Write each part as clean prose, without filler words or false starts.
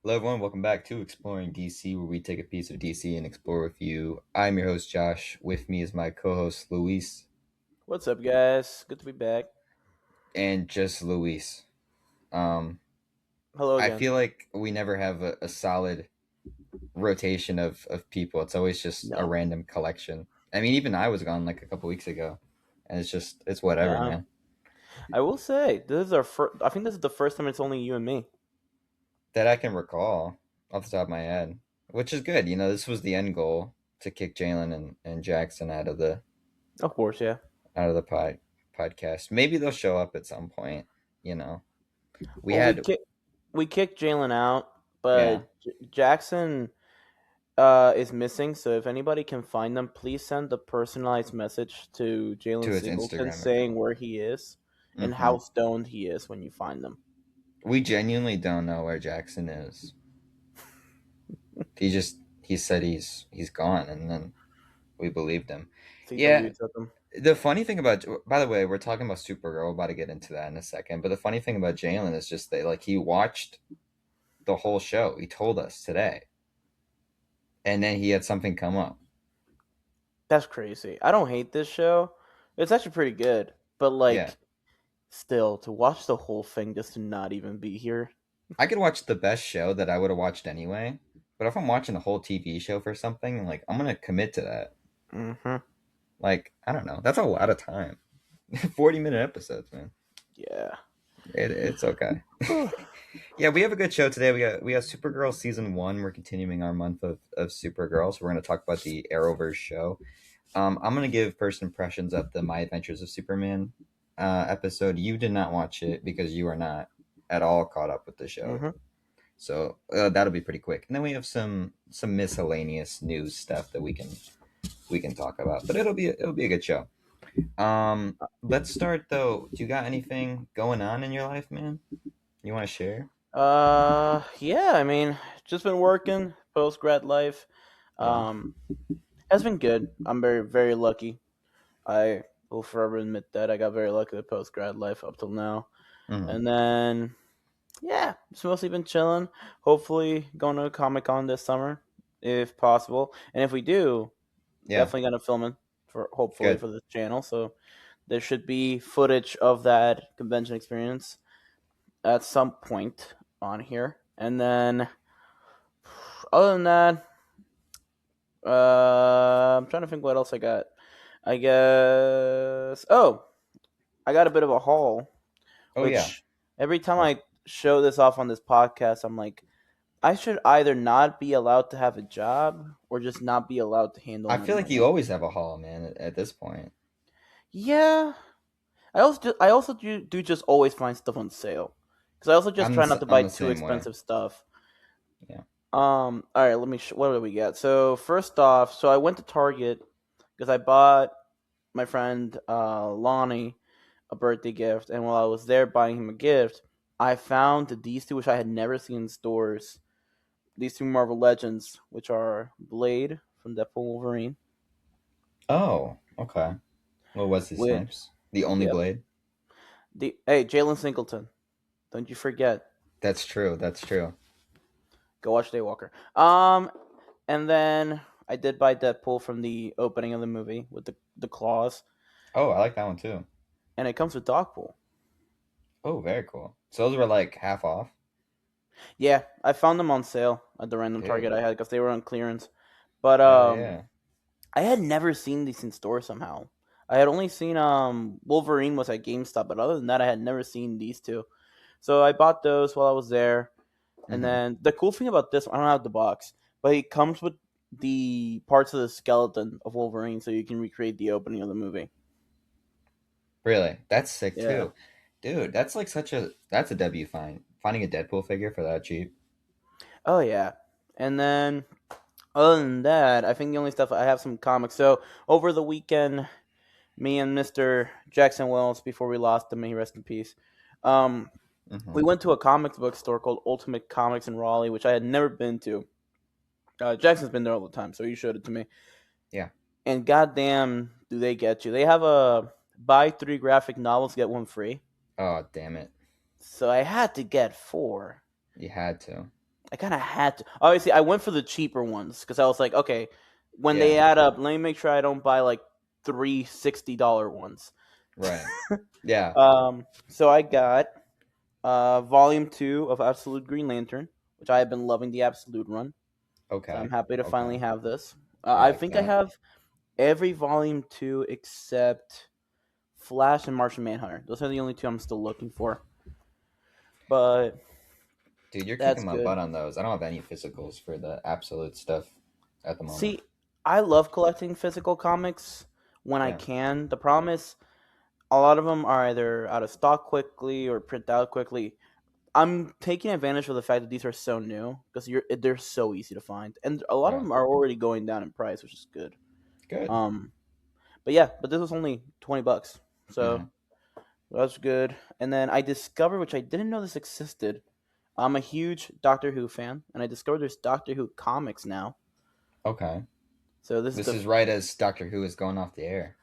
Hello, everyone. Welcome back to Exploring DC, where we take a piece of DC and explore with you. I'm your host, Josh. With me is my co host, Luis, What's up, guys? Good to be back. and just Luis. Um, Hello I again. feel like we never have a solid rotation of people. It's always just a No. random collection. I mean, even I was gone like a couple weeks ago, and it's whatever, Yeah. man. I will say this is our first. I think this is the first time it's only you and me. That I can recall off the top of my head, which is good. This was the end goal to kick Jalen and Jackson Of course, yeah. out of the podcast. Maybe they'll show up at some point. You know, we Well, we had kick we kicked Jalen out, yeah but Jackson is missing. So if anybody can find them, please send a personalized message to to Jalen his Singleton Instagram saying account. where he is and hmm how stoned he is when you find them. We genuinely don't know where Jackson is. He said he's gone, and then we believed him. CW Yeah. took him. The funny thing about, by the way, we're talking about Supergirl. We're about to get into that in a second. But the funny thing about Jalen is just that like he watched the whole show. He told us today, and then he had something come up. That's crazy. I don't hate this show. It's actually pretty good, but Yeah, still, to watch the whole thing just to not even be here. I could watch the best show that I would have watched anyway. But if I'm watching a whole TV show for something, like I'm gonna commit to that. Mm-hmm. Like I don't know, that's a lot of time. 40-minute episodes, man. Yeah. It's okay. Yeah, we have a good show today. We got Supergirl season one. We're continuing our month of Supergirl, so we're going to talk about the Arrowverse show. I'm going to give first impressions of the My Adventures of Superman episode. You did not watch it because you are not at all caught up with the show, Mm-hmm. so that'll be pretty quick. And then we have some miscellaneous news stuff that we can talk about, but it'll be a good show. Let's start though. Do you got anything going on in your life, man? You want to share? Yeah. I mean, just been working post grad life. Yeah. Um, has been good. I'm very very lucky. I will forever admit that I got very lucky with post grad life up till now. hmm And then yeah, just mostly been chilling. Hopefully going to Comic Con this summer if possible. And if we do, Yeah. definitely gonna film it for hopefully Good. for this channel. So there should be footage of that convention experience at some point on here. And then, other than that, I'm trying to think what else I got. I guess. Oh, I got a bit of a haul, Oh yeah. which every time Oh, I show this off on this podcast, I'm like, I should either not be allowed to have a job or just not be allowed to handle I money feel like you myself. always have a haul, man. At this point. Yeah, I also do just always find stuff on sale because I also just try not to I'm buy the too same way. expensive stuff. Yeah. All right, let me. What do we get? So first off, so I went to Target because I bought my friend Lonnie a birthday gift, and while I was there buying him a gift, I found these two which I had never seen in stores. These two Marvel Legends, which are Blade from Deadpool Wolverine, Oh, okay. What was his with Snipes? The only yep blade. the hey Jalen Singleton. Don't you forget. That's true. That's true. Go watch Daywalker. And then I did buy Deadpool from the opening of the movie with the claws, Oh, I like that one too. and it comes with Dogpool. Oh, very cool. So those were like half off. Yeah, I found them on sale at the random Target Dude. I had because they were on clearance. But Hell yeah. I had never seen these in store somehow. I had only seen Wolverine was at GameStop, but other than that, I had never seen these two. So I bought those while I was there. And hmm then the cool thing about this, I don't have the box, but it comes with the parts of the skeleton of Wolverine, so you can recreate the opening of the movie. Really, that's sick Yeah. too, dude. That's a W finding a Deadpool figure for that cheap. Oh yeah. And then other than that, I think the only stuff I have some comics. So over the weekend, me and Mr. Jackson Wells, before we lost him, may he rest in peace. Um, we hmm went to a comics book store called Ultimate Comics in Raleigh, which I had never been to. Jackson's been there all the time, so he showed it to me. Yeah. And goddamn, do they get you? They have a buy three graphic novels get one free. Oh, damn it. So I had to get four. You had to. I kind of had to. Obviously, I went for the cheaper ones because I was like, okay, when they Yeah. add up, let me make sure I don't buy like three $60 ones. Right. Yeah. So I got Volume 2 of Absolute Green Lantern, which I have been loving the Absolute run. So I'm Okay. happy to finally Okay. have this. I I like think I that. have every Volume 2 except Flash and Martian Manhunter. Those are the only two I'm still looking for. But Dude, you're that's kicking my good. butt on those. I don't have any physicals for the absolute stuff at the moment. See, I love collecting physical comics when I Yeah. can. The problem is a lot of them are either out of stock quickly or print out quickly. I'm taking advantage of the fact that these are so new because they're so easy to find, and a lot of Right. them are already going down in price, which is good. Good. Um, but yeah, but this was only $20, so Hmm. that's good. And then I discovered, which I didn't know this existed. I'm a huge Doctor Who fan, and I discovered there's Doctor Who comics now. Okay. So this is This the is right as Doctor Who is going off the air.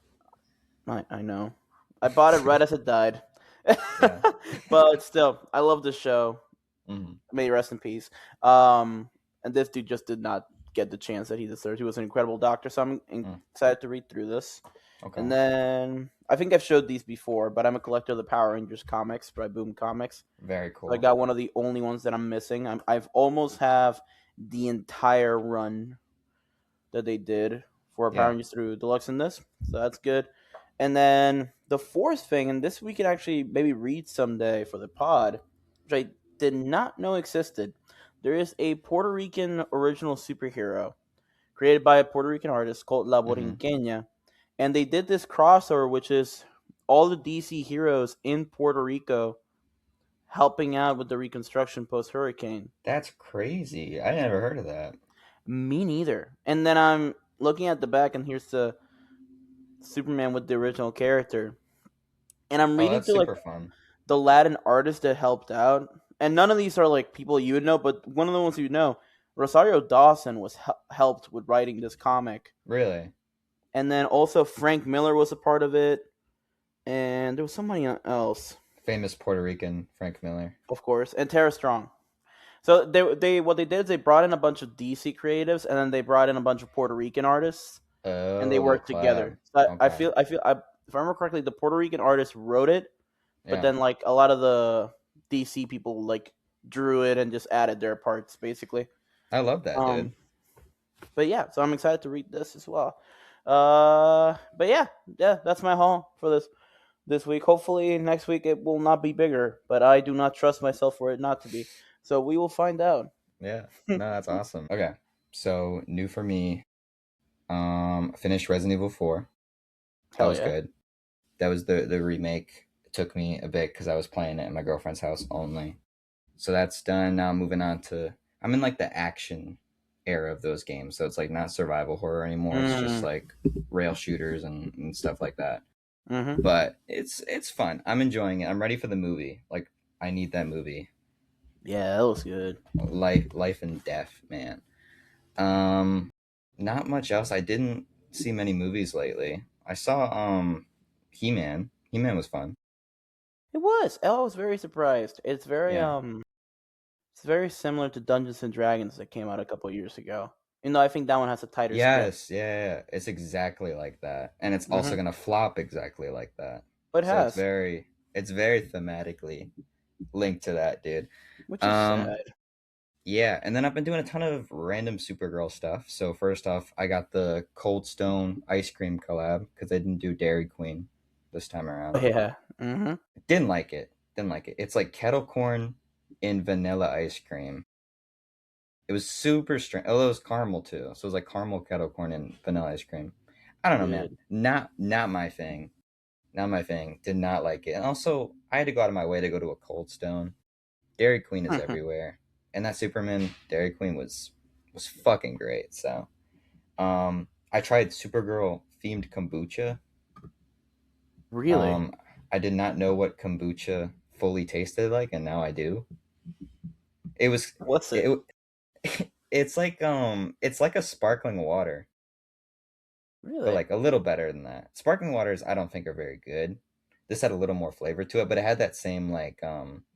I know. I bought it right as it died. Yeah. But still, I love the show. Hmm. May he rest in peace. Um, and this dude just did not get the chance that he deserved. He was an incredible doctor, so I'm Mm. excited to read through this. And Okay. then I think I've showed these before, but I'm a collector of the Power Rangers comics by Boom Comics. Very So I cool. got one of the only ones that I'm missing. I've almost have the entire run that they did for Power Yeah. Rangers through Deluxe in this. So that's good. And then the fourth thing, and this we could actually maybe read someday for the pod, which I did not know existed. There is a Puerto Rican original superhero created by a Puerto Rican artist called La Hmm. Borinqueña. And they did this crossover, which is all the DC heroes in Puerto Rico helping out with the reconstruction post hurricane. That's crazy. I never heard of that. Me neither. And then I'm looking at the back, and here's the Superman with the original character. And I'm Oh, reading that's through like super fun. the Latin artists that helped out, and none of these are like people you would know, but one of the ones you know, Rosario Dawson was helped with writing this comic, Really? and then also Frank Miller was a part of it, and there was somebody else, Famous Puerto Rican Frank Miller. of course, and Tara Strong. So they what they did is they brought in a bunch of DC creatives, and then they brought in a bunch of Puerto Rican artists, and they Oh, little worked collab. together. So Okay. if I remember correctly, the Puerto Rican artist wrote it, but Yeah. then like a lot of the DC people like drew it and just added their parts basically. I love that, dude. Um, but yeah, so I'm excited to read this as well. But yeah, that's my haul for this week. Hopefully next week it will not be bigger, but I do not trust myself for it not to be. So we will find out. Yeah. No, that's awesome. Okay. So new for me. Finished Resident Evil 4. That Hell was yeah. good. That was the remake. It took me a bit because I was playing it at my girlfriend's house only. So that's done. Now I'm moving on to. I'm in like the action era of those games. So it's like not survival horror anymore. It's just Mm, like rail shooters and stuff like that. mm-hmm. But it's fun. I'm enjoying it. I'm ready for the movie. Like I need that movie. Yeah, that was good. Life and Death, man. Um, Not much else. I didn't see many movies lately. I saw He Man. He Man was fun. It was. I was very surprised. Yeah. It's very similar to Dungeons and Dragons that came out a couple years ago. You know, I think that one has a tighter script. Yes, yeah. It's exactly like that. And it's also Mm-hmm. gonna flop exactly like that. But it So has, it's very thematically linked to that, dude. which is Um sad. yeah, and then I've been doing a ton of random Supergirl stuff. So first off, I got the Cold Stone ice cream collab because they didn't do Dairy Queen this time around. Yeah. Mm-hmm. Didn't like it. Didn't like it. It's like kettle corn in vanilla ice cream. It was super strange. Oh, it was caramel too. So it was like caramel kettle corn and vanilla ice cream. I don't know, man. Good. Not my thing. Not my thing. Did not like it. And also, I had to go out of my way to go to a Cold Stone. Dairy Queen is everywhere, and that Superman Dairy Queen was fucking great. So, I tried Supergirl themed kombucha. Really? Um, I did not know what kombucha fully tasted like, and now I do. It was What's it? it. It's like a sparkling water, but Really? like a little better than that. Sparkling waters I don't think are very good. This had a little more flavor to it, but it had that same like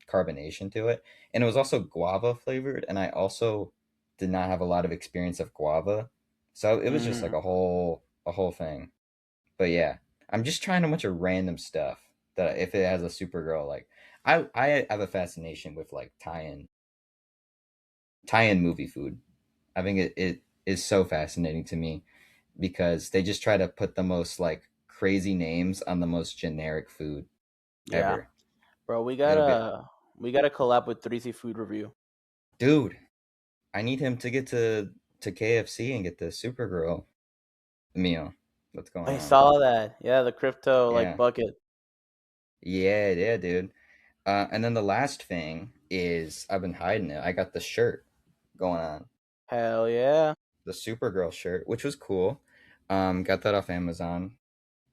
carbonation to it, and it was also guava flavored, and I also did not have a lot of experience of guava, so it was just like Mm. a whole thing. But yeah, I'm just trying a bunch of random stuff that if it has a Supergirl, like I have a fascination with like tie-in movie food. I think it is so fascinating to me because they just try to put the most like crazy names on the most generic food Yeah, ever. bro, we It'll be gotta collab with 3C Food Review. dude, I need him to get to KFC and get the Supergirl meal that's going I on. saw that. Yeah, the crypto like Yeah. bucket. Yeah, yeah, dude. And then the last thing is I've been hiding it. I got the shirt going on, Hell yeah. the Supergirl shirt, which was cool. Got that off Amazon,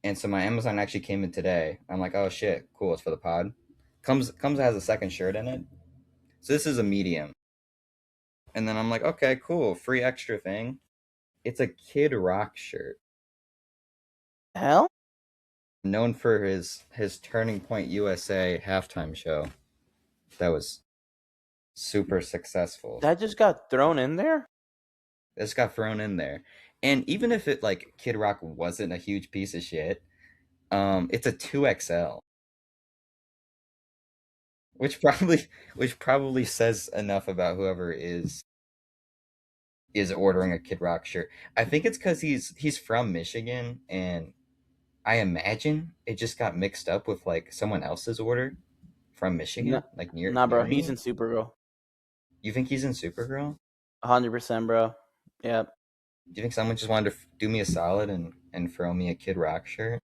and so my Amazon actually came in today. I'm like, oh shit, cool, it's for the pod. Comes has a second shirt in it. So this is a medium, and then I'm like, okay, cool, free extra thing. It's a Kid Rock shirt, Hell? known for his Turning Point USA halftime show. That was super successful. That just got thrown in there? This got thrown in there. And even if it like Kid Rock wasn't a huge piece of shit, it's a 2XL, which probably which probably says enough about whoever is ordering a Kid Rock shirt. I think it's cuz he's from Michigan, and I imagine it just got mixed up with like someone else's order from No, Michigan, like nah, bro. near He's me. in Supergirl. You think he's in Supergirl? 100%, bro. Yeah. Do you think someone just wanted to do me a solid and throw me a Kid Rock shirt?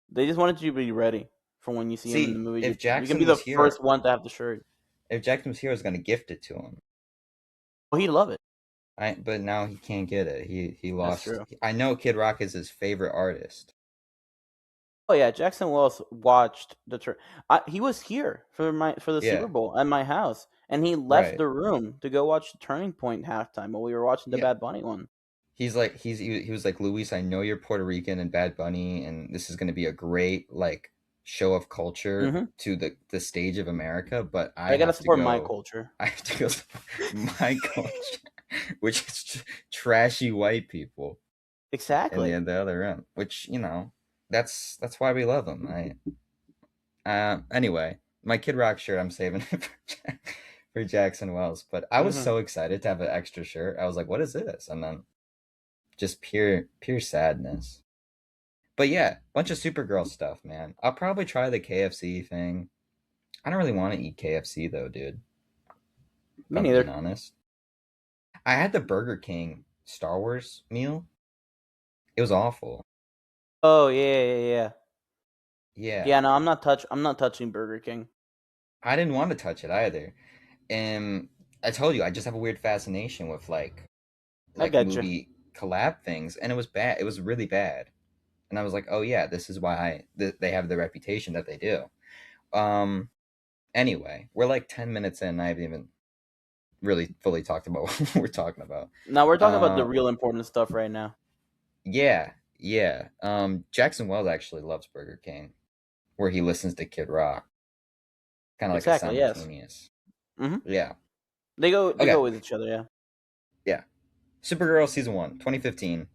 They just wanted you to be ready for when you see him in the See, movie. if You can be Jackson the was here, first one to have the shirt. if Jackson was here, I was gonna gift it to him. Oh, he'd love it. But now he can't get it. He That's lost. true. I know Kid Rock is his favorite artist. Oh yeah, Jackson Wells watched the tour. He was here for the Super Yeah, Bowl at my house, and he left right. the room to go watch the Turning Point halftime while we were watching the Yeah, Bad Bunny one. he was like, Luis, I know you're Puerto Rican and Bad Bunny, and this is going to be a great like show of culture Hmm. to the stage of America, but I I gotta have to support my go. culture. I have to go my culture, which is trashy white people in Exactly. the other room. Which that's why we love them. Anyway, my Kid Rock shirt, I'm saving it for Jackson Wells. But I was Hmm. so excited to have an extra shirt. I was like, "What is this?" And then just pure sadness. But yeah, bunch of Supergirl stuff, man. I'll probably try the KFC thing. I don't really want to eat KFC though, dude. If Me I'm being neither. honest, I had the Burger King Star Wars meal. It was awful. Oh yeah, yeah, yeah. Yeah, Yeah, no, I'm not touching Burger King. I didn't want to touch it either. And I told you, I just have a weird fascination with I like got you. movie collab things, and it was bad. It was really bad, and I was like, oh yeah, this is why they have the reputation that they do. Um. Anyway, we're like 10 minutes in. I haven't even really fully talked about what we're talking about. Now we're talking about the Uh. real important stuff right now. Yeah. Yeah. Jackson Wells actually loves Burger King, where he listens to Kid Rock, kind of like a Exactly. Yes. simultaneous. Hmm. Yeah. They Okay. go with each other. Yeah. Yeah. Supergirl season one, 2015.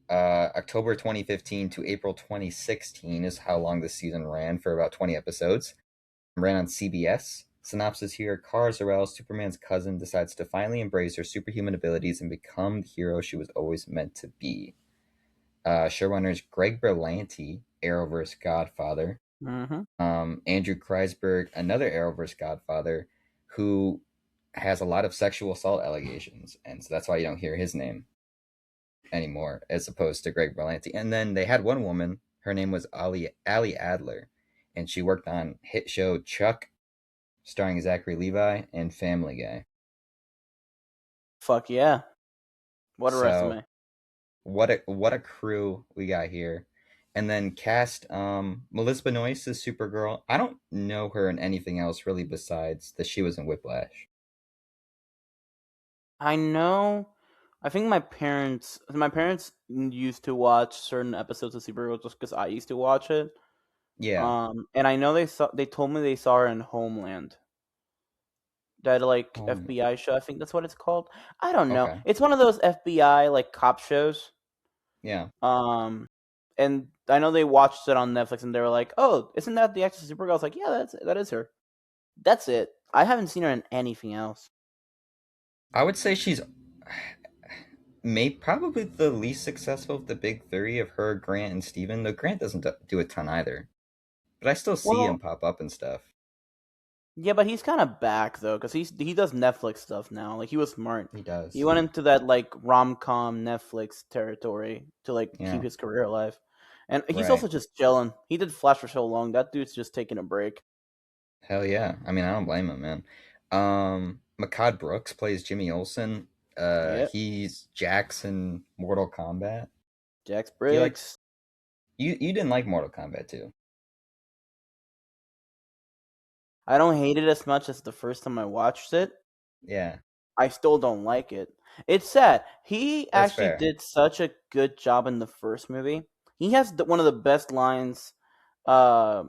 October 2015 to April 2016 is how long this season ran, for about 20 episodes. Ran on CBS. Synopsis here: Kara Zor-El, Superman's cousin, decides to finally embrace her superhuman abilities and become the hero she was always meant to be. Showrunners Greg Berlanti, Arrowverse Godfather. Hmm. Andrew Kreisberg, another Arrowverse Godfather, who has a lot of sexual assault allegations, and so that's why you don't hear his name anymore, as opposed to Greg Berlanti. And then they had one woman. Her name was Ali Adler, and she worked on hit show Chuck, starring Zachary Levi, and Family Guy. Fuck yeah. What a So resume. what a crew we got here. And then cast Melissa Benoist as Supergirl. I don't know her in anything else really besides that she was in Whiplash. I know. I think my parents used to watch certain episodes of Supergirl just because I used to watch it. Yeah. And I know they told me they saw her in Homeland. That like Um, FBI show. I think that's what it's called. I don't know. okay. It's one of those FBI like cop shows. Yeah. Um, and I know they watched it on Netflix and they were like, "Oh, isn't that the actress Supergirl?" I was like, "Yeah, that is her." That's it. I haven't seen her in anything else. I would say she's probably the least successful of the big three of her, Grant, and Steven. Though Grant doesn't do a ton either. But I still see him Well, pop up and stuff. yeah, but he's kind of back though, because he does Netflix stuff now. Like he was smart. He He does. went into that like rom com Netflix territory to like keep Yeah. his career alive, and he's Right. also just chilling. He did Flash for so long. That dude's just taking a break. Hell yeah. I mean, I don't blame him, man. Makad Brooks plays Jimmy Olsen. Yep, He's Jackson Mortal Kombat. Jax He likes Briggs. you didn't like Mortal Kombat too. I don't hate it as much as the first time I watched it. Yeah, I still don't like it. It's sad. He that's actually fair. did such a good job in the first movie. He has one of the best lines. Uh,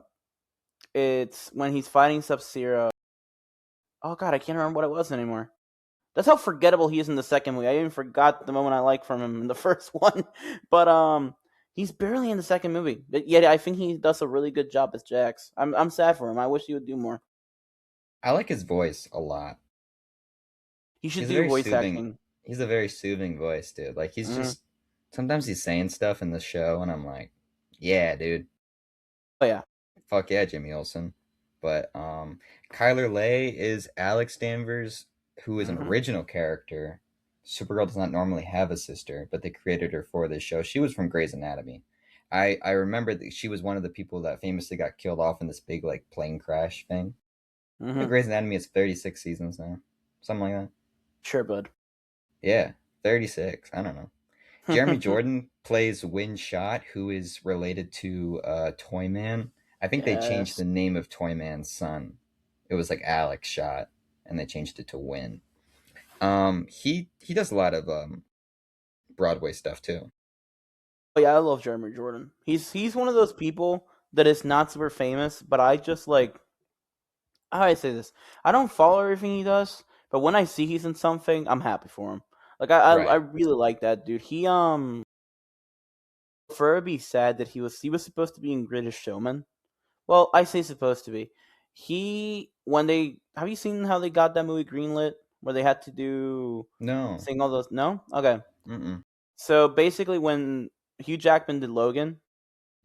it's when he's fighting Sub Zero. Oh god, I can't remember what it was anymore. That's how forgettable he is in the second movie. I even forgot the moment I liked from him in the first one. But he's barely in the second movie. But yet I think he does a really good job as Jax. I'm sad for him. I wish he would do more. I like his voice a lot. He should He's a do very voice soothing. acting. He's a very soothing voice, dude. Like he's Mm-hmm. just sometimes he's saying stuff in the show, and I'm like, yeah, dude, Oh yeah. fuck yeah, Jimmy Olsen. But Kyler Lay is Alex Danvers, who is an Mm-hmm. original character. Supergirl does not normally have a sister, but they created her for this show. She was from Grey's Anatomy. I remember that she was one of the people that famously got killed off in this big like plane crash thing. Mm-hmm. Grey's Anatomy is 36 seasons now, something like that. Sure, bud. Yeah, 36. I don't know. Jeremy Jordan plays Win Shot, who is related to Toyman. I think they changed Yes. the name of Toyman's son. It was like Alex Shot, and they changed it to Win. He does a lot of Broadway stuff too. Oh yeah, I love Jeremy Jordan. He's one of those people that is not super famous, but I just like how do I say this? I don't follow everything he does, but when I see he's in something, I'm happy for him. Like I Right. really like that dude. He for it be sad that he was supposed to be in Greatest Showman. Well, I say supposed to be. He when they have you seen how they got that movie greenlit where they had to do No. sing all those no? Okay. Mm-mm. So basically when Hugh Jackman did Logan,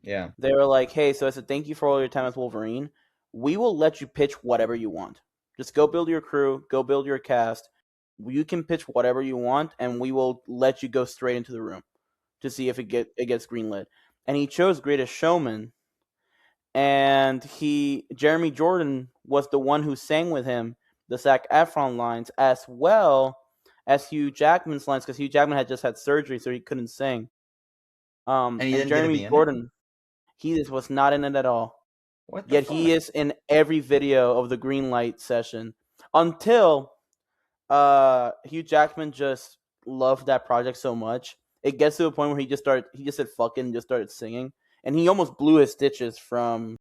Yeah. they were like, "Hey, so as a thank you for all your time as Wolverine, we will let you pitch whatever you want. Just go build your crew, go build your cast. You can pitch whatever you want, and we will let you go straight into the room to see if it gets greenlit." And he chose Greatest Showman, and Jeremy Jordan was the one who sang with him the Zac Efron lines as well as Hugh Jackman's lines because Hugh Jackman had just had surgery, so he couldn't sing. And he And didn't get to Jeremy be in it. Jordan, he just was not in it at all. What the Yet he fuck? is in every video of the green light session until Hugh Jackman just loved that project so much. It gets to a point where he just said fucking and just started singing. And he almost blew his stitches from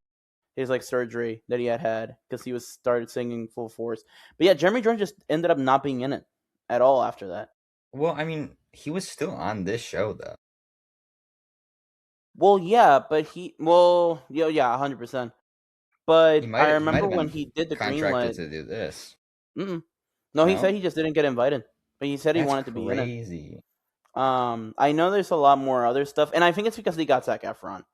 his like surgery that he had because he was started singing full force. But yeah, Jeremy Jordan just ended up not being in it at all after that. Well, I mean, he was still on this show though. Well, yeah, but yeah, 100%. But I He might remember have when been he did the green contracted light. to do this. Mm-mm. No, he said No? he just didn't get invited, but he said he That's wanted to be in it. crazy. I know there's a lot more other stuff, and I think it's because they got Zac Efron,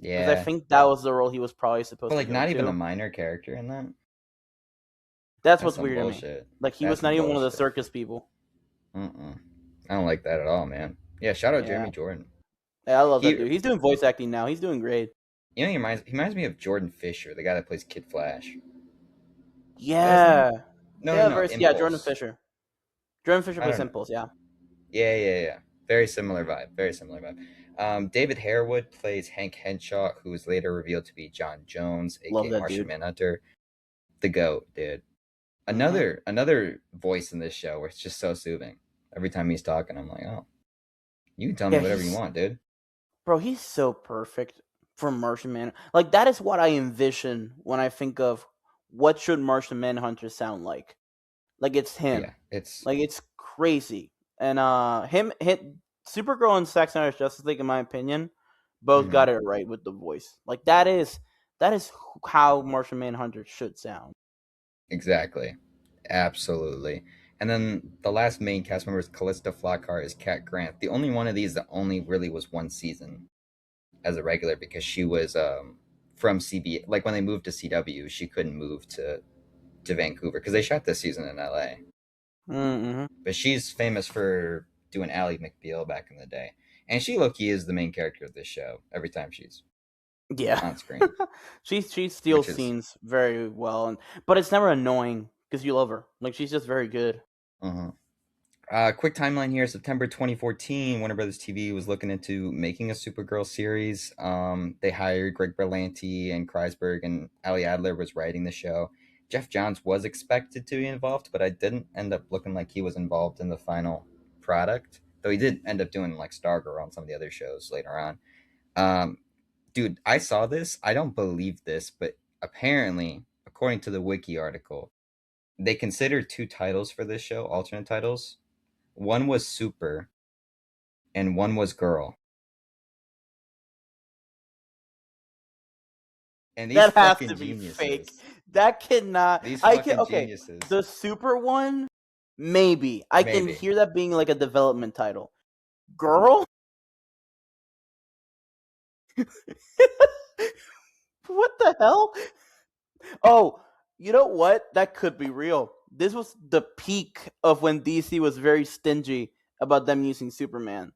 because I Yeah. think that was the role he was probably But supposed to like go not even a to. minor character in that? That's That's what's some weird to me. bullshit. Like he That's was not some even one of the bullshit. circus people. Mm-mm. I don't like that at all, man. Yeah, shout out Yeah, Jeremy Jordan. yeah, I love that He dude. He's doing voice acting now. He's doing great. he reminds me of Jordan Fisher, the guy that plays Kid Flash. Is that his name? Yeah, No, no, yeah, Jordan Impulse. Fisher. Jordan Fisher I plays don't know. Impulse. Yeah. Yeah. Very similar vibe. Very similar vibe. David Harewood plays Hank Henshaw, who is later revealed to be John Jones, Love aka that Martian dude. Manhunter. The goat, dude. Hmm. Another voice in this show where it's just so soothing. Every time he's talking, I'm like, oh, you can tell me Yeah, whatever you want, dude. he's so perfect for Martian Man. Like that is what I envision when I think of what should Martian Manhunter sound like. Like it's Yeah, him. it's Like it's crazy. And Supergirl and Zack Snyder's Justice League, in my opinion, both mhm, got it right with the voice. Like that is how Martian Manhunter should sound. exactly, absolutely. And then the last main cast member is Callista Flockhart is Cat Grant. The only one of these that only really was one season as a regular because she was from CB. Like when they moved to CW, she couldn't move to Vancouver because they shot this season in LA. Mm-hmm. But she's famous for doing Ally McBeal back in the day, and she low key is the main character of this show every time she's Yeah, on screen, she which steals is. scenes very well, and but it's never annoying because you love her. Like she's just very good. Uh-huh. Quick timeline here. September 2014, Warner Brothers TV was looking into making a Supergirl series. They hired Greg Berlanti and Kreisberg, and Ali Adler was writing the show. Jeff Johns was expected to be involved, but I didn't end up looking like he was involved in the final product. Though he did end up doing like Stargirl on some of the other shows later on. Um, Dude, I saw this. I don't believe this, but apparently, according to the wiki article, they considered two titles for this show, alternate titles. One was Super and one was Girl. And these That has to fucking be fake. geniuses, That cannot. these I can. fucking Okay, geniuses, the super one, maybe I can maybe. hear that being like a development title. Girl, what the hell? Oh, you know what? That could be real. This was the peak of when DC was very stingy about them using Superman.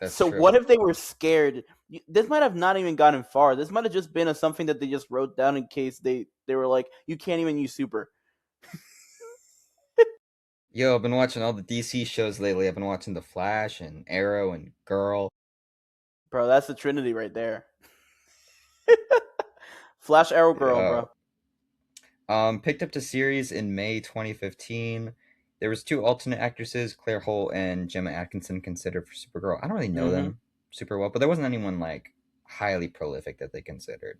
That's So what true. if they were scared? This might have not even gotten far. This might have just been something that they just wrote down in case they were like, you can't even use Super. Yo, I've been watching all the DC shows lately. I've been watching The Flash and Arrow and Girl. Bro, that's the Trinity right there. Flash Arrow Girl, Yo, bro. picked up the series in May 2015. There was two alternate actresses, Claire Holt and Gemma Atkinson, considered for Supergirl. I don't really know Mm-hmm. them super well, but there wasn't anyone like highly prolific that they considered.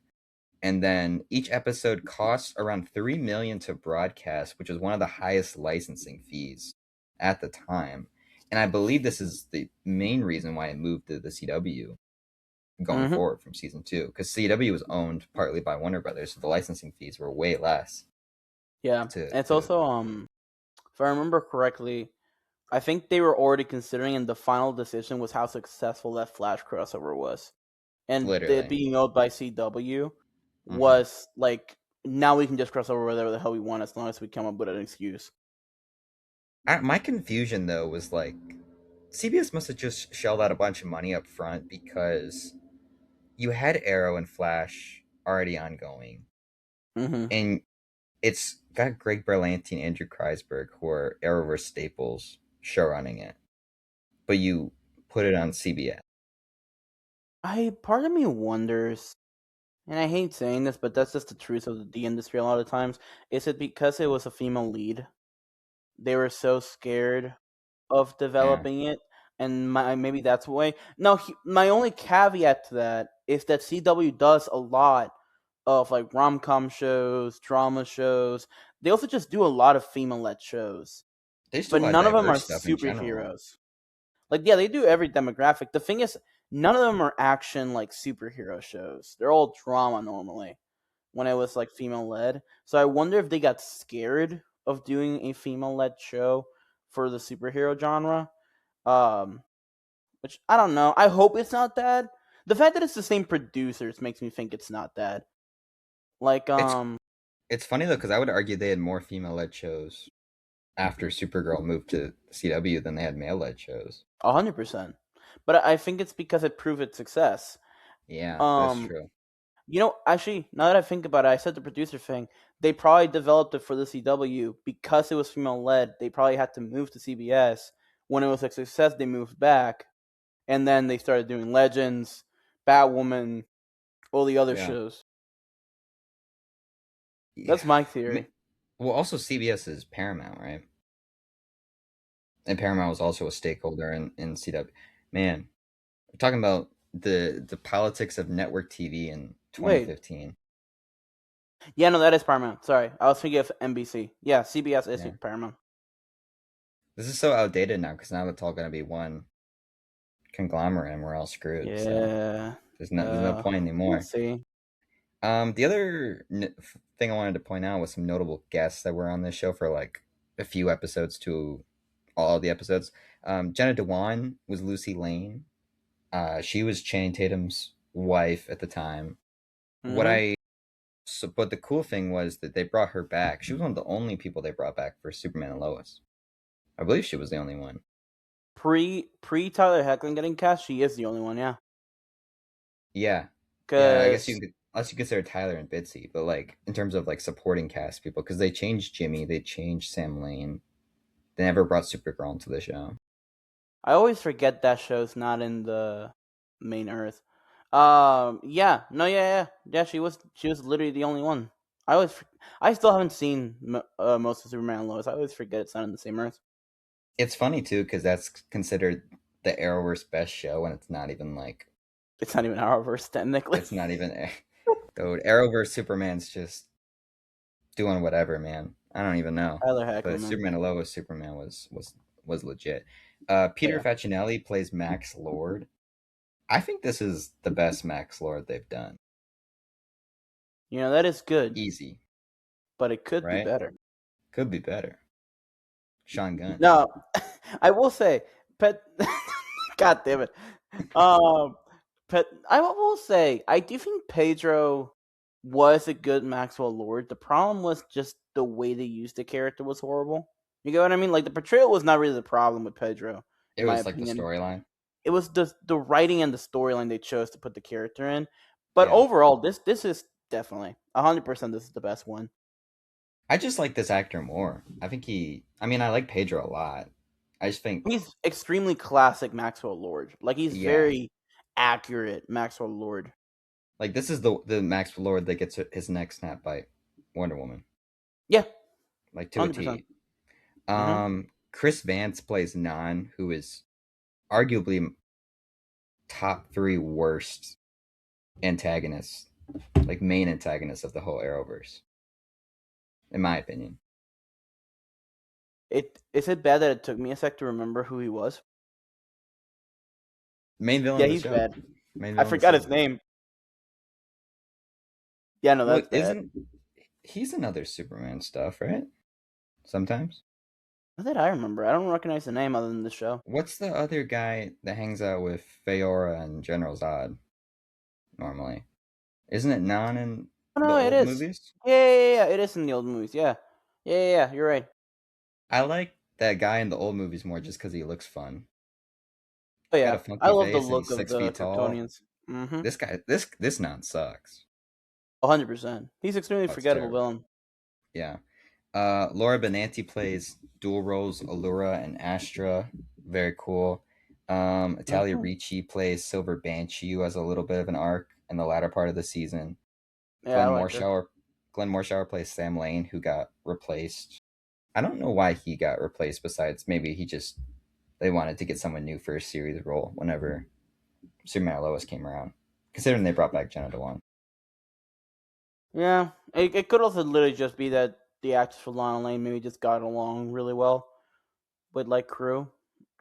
And then each episode costs around 3 million to broadcast, which is one of the highest licensing fees at the time. And I believe this is the main reason why it moved to the CW going Mm-hmm. forward from season two, because CW was owned partly by Warner Brothers, so the licensing fees were way less. Yeah. To And it's to also if I remember correctly, I think they were already considering and the final decision was how successful that Flash crossover was. And it literally. being owned by CW Hmm. was like now we can just cross over whatever the hell we want as long as we come up with an excuse. My confusion though was like CBS must have just shelled out a bunch of money up front because you had Arrow and Flash already ongoing, Mm-hmm. and it's got Greg Berlanti and Andrew Kreisberg, who are Arrowverse staples, show running it. But you put it on CBS. I part of me wonders, and I hate saying this, but that's just the truth of the industry a lot of times. Is it because it was a female lead? They were so scared of Yeah, developing it, and maybe that's why. Now, my only caveat to that is that CW does a lot of like rom com shows, drama shows. They also just do a lot of female led shows, they just do a but lot of none of them are diverse stuff in general. superheroes. Like, yeah, they do every demographic. The thing is, none of them are action like superhero shows. They're all drama normally when it was like female led. So I wonder if they got scared of doing a female led show for the superhero genre. Um, which I don't know. I hope it's not that. The fact that it's the same producers makes me think it's not that. Like, It's it's funny though because I would argue they had more female-led shows after Supergirl moved to CW than they had male-led shows. 100%. But I think it's because it proved its success. Yeah, that's Um, true. Actually, now that I think about it, I said the producer thing. They probably developed it for the CW because it was female led. They probably had to move to CBS. When it was a success, they moved back, and then they started doing Legends, Batwoman, all the other Yeah, shows. yeah. That's my I mean, theory. well, also CBS is Paramount, right? And Paramount was also a stakeholder in CW. Man, we're talking about the politics of network TV in Wait, 2015. Yeah, no, that is Paramount. Sorry, I was thinking of NBC. Yeah, CBS is Yeah, Paramount. this is so outdated now because now it's all going to be one conglomerate and we're all screwed. So Yeah. there's no point We'll anymore. see. The other thing I wanted to point out was some notable guests that were on this show for like a few episodes to all of the episodes. Jenna Dewan was Lucy Lane. She was Channing Tatum's wife at the time. What Mm-hmm. I but the cool thing was that they brought her back. She was one of the only people they brought back for Superman and Lois. I believe she was the only one. Pre Tyler Hoechlin getting cast, she is the only one. Yeah, Yeah, yeah. I guess you because could, unless you consider Tyler and Bitsy, but like in terms of like supporting cast people, because they changed Jimmy, they changed Sam Lane. They never brought Supergirl into the show. I always forget that show's not in the main Earth. Yeah, no, yeah. She was literally the only one. I still haven't seen most of Superman and Lois. I always forget it's not in the same Earth. It's funny too because that's considered the Arrowverse best show, and it's not even like It's not even Arrowverse technically. it's not even. Dude, Arrowverse Superman's just doing whatever, man. I don't even know. Tyler But Hoechlin, man. Superman and Lois Superman was legit. Oh, Peter yeah, Facinelli plays Max Lord. I think this is the best Max Lord they've done. that is good, Easy, but it could be right? better. Could be better. Sean Gunn. No, I will say, Pet. God damn it. Um, Pet. I will say, I do think Pedro was a good Maxwell Lord. The problem was just the way they used the character was horrible. You get what I mean? Like the portrayal was not really the problem with Pedro, It in my was like the opinion. storyline. It was the writing and the storyline they chose to put the character in. But Yeah. overall, this is definitely 100%. This is the best one. I just like this actor more. I think I mean, I like Pedro a lot. I just think, He's extremely classic Maxwell Lord. Like he's yeah, very accurate Maxwell Lord. like this is the Max Lord that gets his neck snapped by Wonder Woman, Yeah, like to a 100%. T. Mm-hmm. Chris Vance plays Nan, who is arguably top three worst antagonists, like main antagonists of the whole Arrowverse, in my opinion. Is it bad that it took me a sec to remember who he was? Main villain Yeah, of the he's show. bad. Main I villain of the forgot his season. name. Yeah, no, Well, that's bad. isn't he's in other Superman stuff, right? Sometimes. What did I remember? I don't recognize the name other than the show. What's the other guy that hangs out with Feora and General Zod normally? Isn't it Nan in Oh the no, it old is. movies? Yeah. It is in the old movies. Yeah, yeah. You're right. I like that guy in the old movies more just because he looks fun. Oh Got a yeah, I funky love the face and look he's of 6 feet the tall. Kryptonians. Mm-hmm. This guy, this Nan sucks. 100%. He's extremely Oh, it's forgettable terrible. villain. Yeah. Laura Benanti plays dual roles Allura and Astra. Very cool. Italia Mm-hmm. Ricci plays Silver Banshee, who has a little bit of an arc in the latter part of the season. Yeah, I Glenn like her. Morshower, Glenn Morshower plays Sam Lane, who got replaced. I don't know why he got replaced. Besides, maybe they wanted to get someone new for a series role whenever Superman and Lois came around. Considering they brought back Jenna Dewan. Yeah, it could also literally just be that the actors for Lana Lane maybe just got along really well with like crew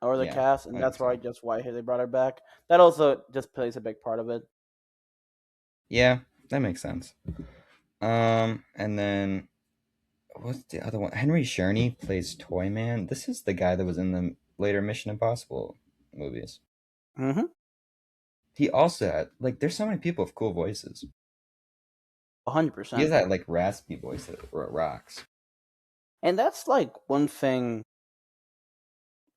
or the Yeah, cast, and I think that's why so. just why they brought her back. That also just plays a big part of it. Yeah, that makes sense. And then what's the other one? Henry Czerny plays Toyman. This is the guy that was in the later Mission Impossible movies. Mm-hmm. He also had like there's so many people with cool voices. hundred He has percent. that like raspy voice that rocks. And that's like one thing.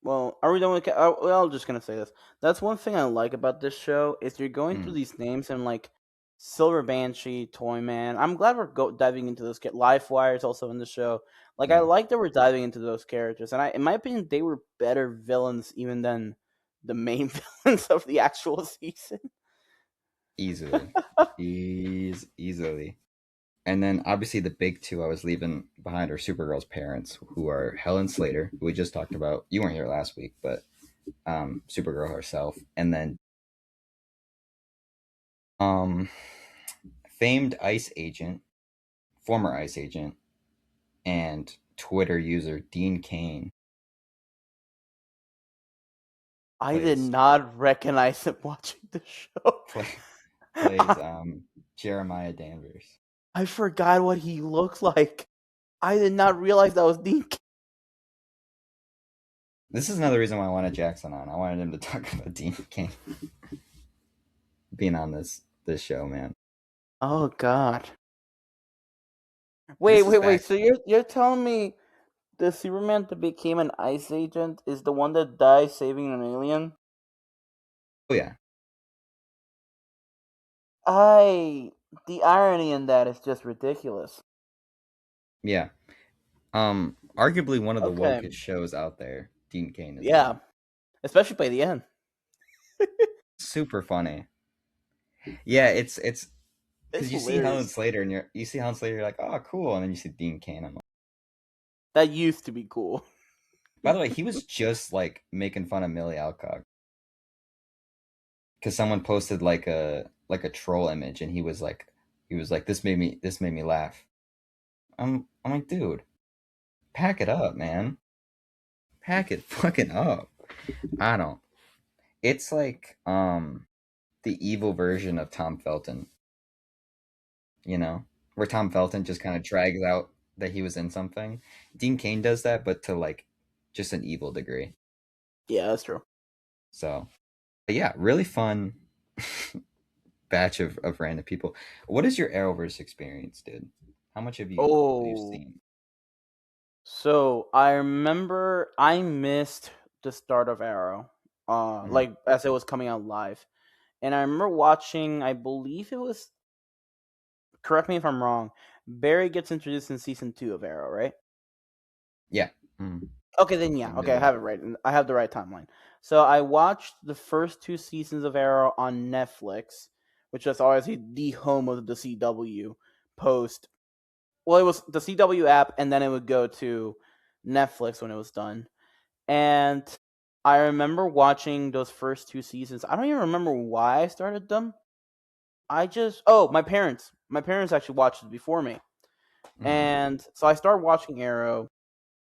Well, are we done with? Well, I'm just gonna say this. That's one thing I like about this show is you're going through Mm, these names and like Silver Banshee, Toyman. I'm glad we're diving into those. Livewire is also in the show. Like I yeah, like that we're diving into those characters, and in my opinion, they were better villains even than the main villains of the actual season. easily, easily. And then obviously the big two I was leaving behind are Supergirl's parents, who are Helen Slater, who we just talked about. You weren't here last week, but Supergirl herself, and then um, famed ICE agent former ICE agent, and Twitter user Dean Cain I did plays not recognize him watching the show. play, plays Jeremiah Danvers. I forgot what he looks like. I did not realize that was Dean. This is another reason why I wanted Jackson on. I wanted him to talk about Dean Cain being on this show, man. Oh God. This is Wait. back. So you're telling me the Superman that became an ICE agent is the one that dies saving an alien? Oh yeah, I the irony in that is just ridiculous. yeah. Arguably one of the Okay. wokest shows out there. Dean Cain is Yeah. on. Especially by the end. Super funny. Yeah, it's It's because you see Helen hilarious. Slater and you see Helen Slater, you're like, oh cool, and then you see Dean Cain. I'm like, That used to be cool. by the way, he was just like making fun of Millie Alcock because someone posted like a troll image, and he was like, this made me laugh. I'm like, dude, pack it up, man. Pack it fucking up. I don't. It's like the evil version of Tom Felton, where Tom Felton just kind of drags out that he was in something. Dean Cain does that, but to like just an evil degree. Yeah, that's true. So, but yeah, really fun batch of random people. What is your Arrowverse experience, dude? How much have you Oh, seen? so I remember I missed the start of Arrow, Mhm. like as it was coming out live, and I remember watching. I believe it was. Correct me if I'm wrong. Barry gets introduced in season 2 of Arrow, right? Yeah. Mhm. Okay, then yeah. In Okay, I middle. have it right. I have the right timeline. So I watched the first 2 seasons of Arrow on Netflix, which is obviously the home of the CW post. Well, it was the CW app, and then it would go to Netflix when it was done. And I remember watching those first 2 seasons. I don't even remember why I started them. I just my parents. My parents actually watched it before me, Mhm. and so I started watching Arrow.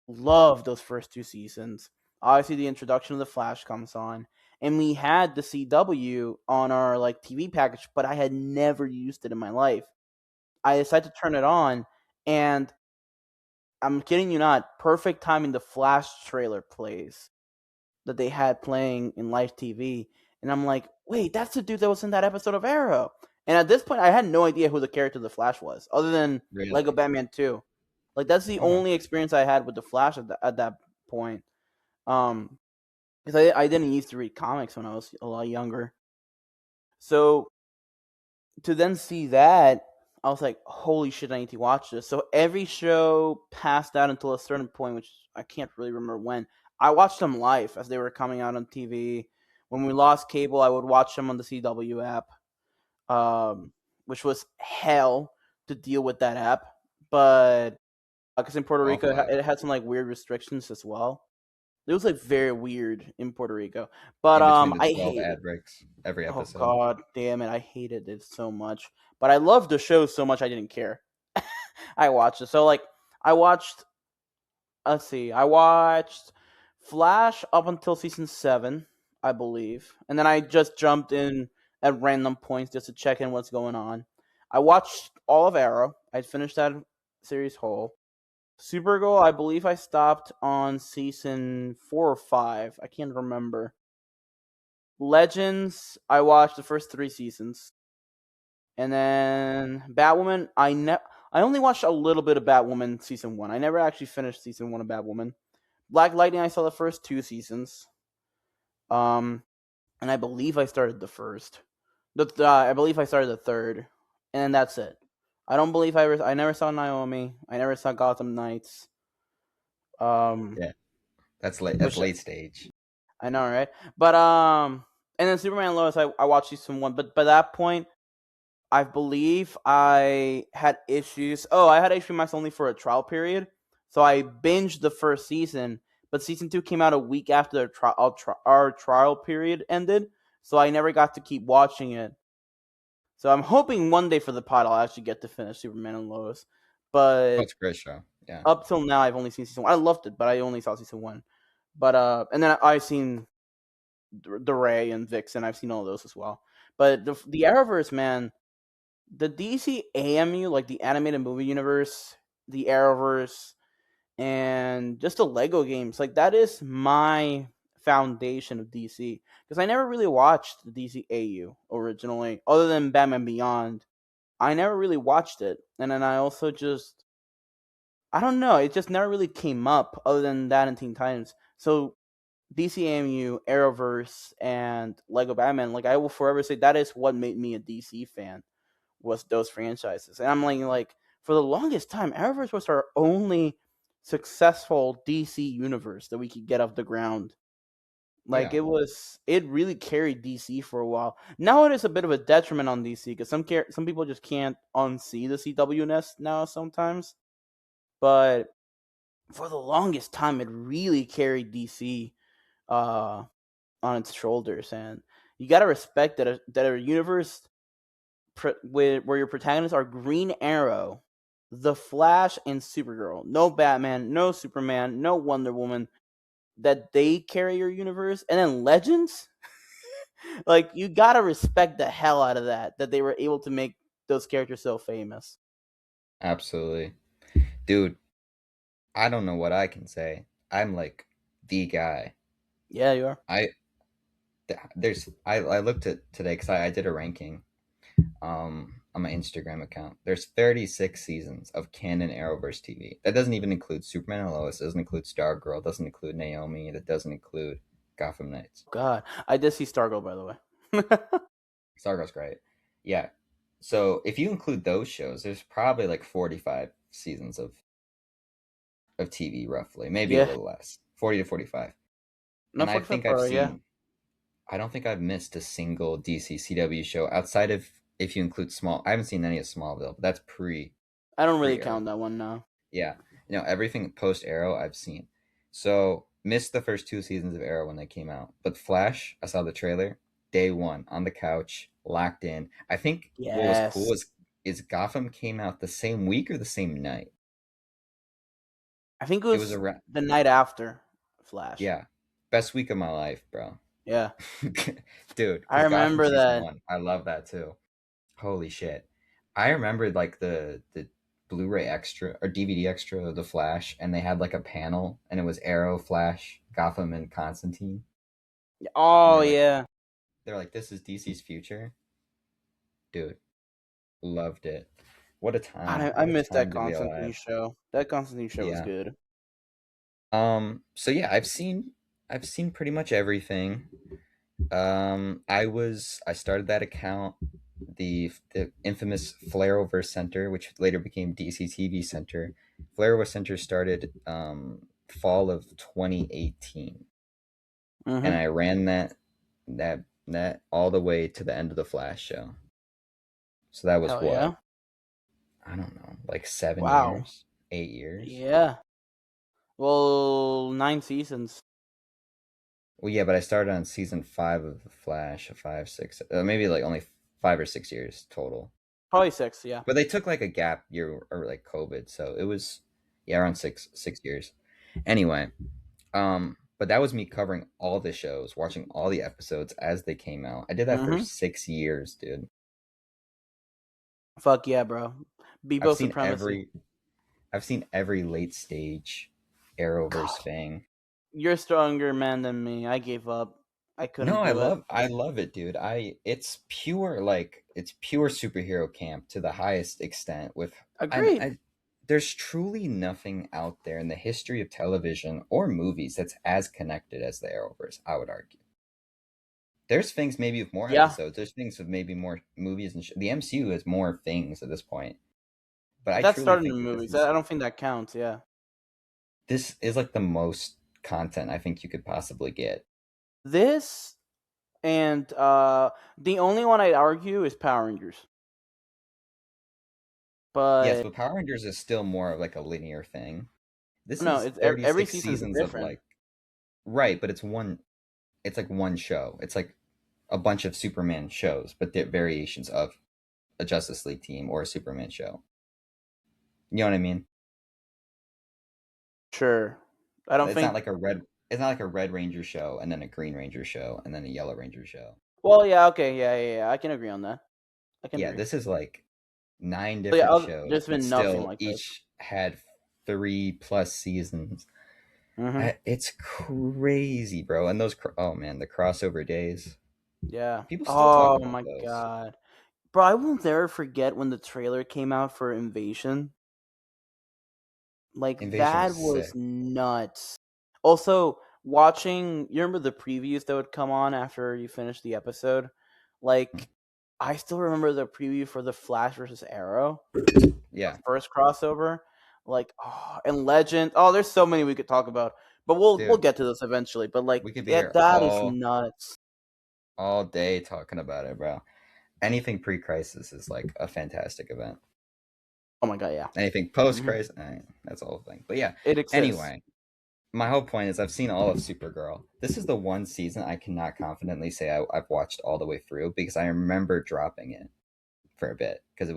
Love those first 2 seasons. Obviously, the introduction of the Flash comes on, and we had the CW on our like TV package, but I had never used it in my life. I decided to turn it on, and I'm kidding you not, perfect timing. The Flash trailer plays that they had playing in live TV, and I'm like, wait, that's the dude that was in that episode of Arrow. And at this point, I had no idea who the character of the Flash was, other than Lego Really? Batman 2. Like that's the Okay. only experience I had with the Flash at that point. Um, because I didn't used to read comics when I was a lot younger. So to then see that, I was like, holy shit, I need to watch this. So every show passed out until a certain point, which I can't really remember when. I watched them live as they were coming out on TV. When we lost cable, I would watch them on the CW app, which was hell to deal with that app. But because in Puerto Rico, Awful app. it had some like weird restrictions as well. It was like very weird in Puerto Rico. But In between the I 12 hate it. ad breaks every Oh episode. god damn it, I hated it so much. But I loved the show so much I didn't care. I watched it. So like I watched let's see, I watched Flash up until season 7, I believe. And then I just jumped in at random points just to check in what's going on. I watched all of Arrow. I'd finished that series whole. Supergirl, I believe I stopped on season 4 or 5. I can't remember. Legends, I watched the first 3 seasons, and then Batwoman, I only watched a little bit of Batwoman season 1. I never actually finished season 1 of Batwoman. Black Lightning, I saw the first 2 seasons. Um, and I believe I started the first. I believe I started the third, and that's it. I don't believe I never saw Naomi. I never saw Gotham Knights. Um, Yeah. That's late. That's which late stage. I know, right? But and then Superman and Lois, I watched season 1, but by that point, I believe I had issues. Oh, I had HBO Max only for a trial period, so I binged the first season. But season 2 came out a week after our trial period ended, so I never got to keep watching it. So I'm hoping one day for the pod I'll actually get to finish Superman and Lois. Oh, but it's a great show. Yeah. up till now I've only seen season one. I loved it, but I only saw season one. But and then I've seen the Ray and Vixen. I've seen all those as well. But the Arrowverse, man, the DC AMU, like the animated movie universe, the Arrowverse, and just the Lego games, like that is my foundation of DC. Because I never really watched the DC AU originally, other than Batman Beyond. I never really watched it, and then I also just I don't know, it just never really came up other than that and Teen Titans. So DCAMU, Arrowverse, and Lego Batman, like I will forever say that is what made me a DC fan, was those franchises. And I'm like for the longest time, Arrowverse was our only successful DC universe that we could get off the ground. Like Yeah. it really carried DC for a while. Now it is a bit of a detriment on DC because some people just can't unsee the CW ness now sometimes. But for the longest time, it really carried DC uh, on its shoulders, and you gotta respect that a universe where your protagonists are Green Arrow, the Flash, and Supergirl. No Batman, no Superman, no Wonder Woman. That they carry your universe, and then Legends. Like you gotta respect the hell out of that. That they were able to make those characters so famous. Absolutely. Dude, I don't know what I can say. I'm like the guy. Yeah, you are. I I looked at today because I did a ranking on my Instagram account. There's 36 seasons of canon Arrowverse TV. That doesn't even include Superman and Lois. Doesn't include Stargirl. Doesn't include Naomi. That doesn't include Gotham Knights. God, I did see Stargirl by the way. Stargirl's great. Yeah. So if you include those shows, there's probably like 45 seasons of TV roughly, maybe a Yeah, little less, 40 to 45. no And I 45 think I've per yeah. seen I don't think I've missed a single DC CW show outside of, if you include Small. I haven't seen any of Smallville, but that's I don't really pre count Arrow. that one now. Yeah, everything post Arrow I've seen. So missed the first two seasons of Arrow when they came out, but Flash, I saw the trailer day one on the couch, locked in. I think what was cool Yes, is Gotham came out the same week or the same night. I think it It was was around, the night after Flash. yeah, best week of my life, bro. Yeah, Dude, I because Gotham remember season that. one, I love that too. Holy shit. I remembered like the Blu-ray extra or DVD extra of the Flash, and they had like a panel, and it was Arrow, Flash, Gotham, and Constantine, and Oh yeah, they're like, this is DC's future, dude. Loved it. What a time! I What a missed that time to be Constantine alive. show. That Constantine show was Yeah. good. So yeah, I've seen pretty much everything. I started that account, the infamous Flareoverse Center, which later became DC TV Center. Flareoverse Center started fall of 2018, and Mm-hmm. I ran that all the way to the end of the Flash show. So that was Hell yeah! what, I don't know, like seven Wow. years, 8 years. Yeah. Well, 9 seasons. Well, yeah, but I started on season five of the Flash, five, six, maybe like only 5 or 6 years total. Probably six. Yeah. But they took like a gap year or like COVID, so it was, yeah, around six years. Anyway, but that was me covering all the shows, watching all the episodes as they came out. I did that for Mm-hmm. 6 years, dude. Fuck yeah, bro. I've Bebo seen supremacy. every I've seen every late stage Arrowverse thing. You're a stronger man than me. I gave up. I No, couldn't do it. I love it, dude. It's pure superhero camp to the highest extent with Agreed. I there's truly nothing out there in the history of television or movies that's as connected as the Arrowverse, I would argue. There's things maybe with more Yeah. episodes, there's things with maybe more movies and the MCU has more things at this point. But I That truly started in think the that this movies. is I don't think that counts. Yeah. this is like the most content I think you could possibly get. This and the only one I'd argue is Power Rangers. Yes, But but Power Rangers is still more of like a linear thing. This no, is it's every 36 season's seasons of different. like, right, but it's like one show. It's like a bunch of Superman shows, but they're variations of a Justice League team or a Superman show. You know what I mean? Sure. I don't It's not think. like a red. It's not like a Red Ranger show and then a Green Ranger show and then a Yellow Ranger show. Well, yeah, okay, yeah. I can agree on that. I can Yeah, agree. this is like nine But yeah, different shows, there's but been nothing still like this. each had 3+ seasons. Hmm. It's crazy, bro. And oh man, the crossover days. Yeah. People still talk Oh about my those. god, bro! I will never forget when the trailer came out for Invasion. Like Invasion was that was sick. nuts. Also, watching, you remember the previews that would come on after you finished the episode? Like, I still remember the preview for the Flash versus Arrow, the Yeah, first crossover. Like, oh, and Legend. Oh, there's so many we could talk about, but we'll dude, get to this eventually. But like, we could be it, here that is nuts. all day talking about it, bro. Anything pre-crisis is like a fantastic event. Oh my god, yeah. Anything post-crisis, that's the whole thing. But yeah, It exists. anyway, my whole point is I've seen all of Supergirl. This is the one season I cannot confidently say I've watched all the way through because I remember dropping it for a bit because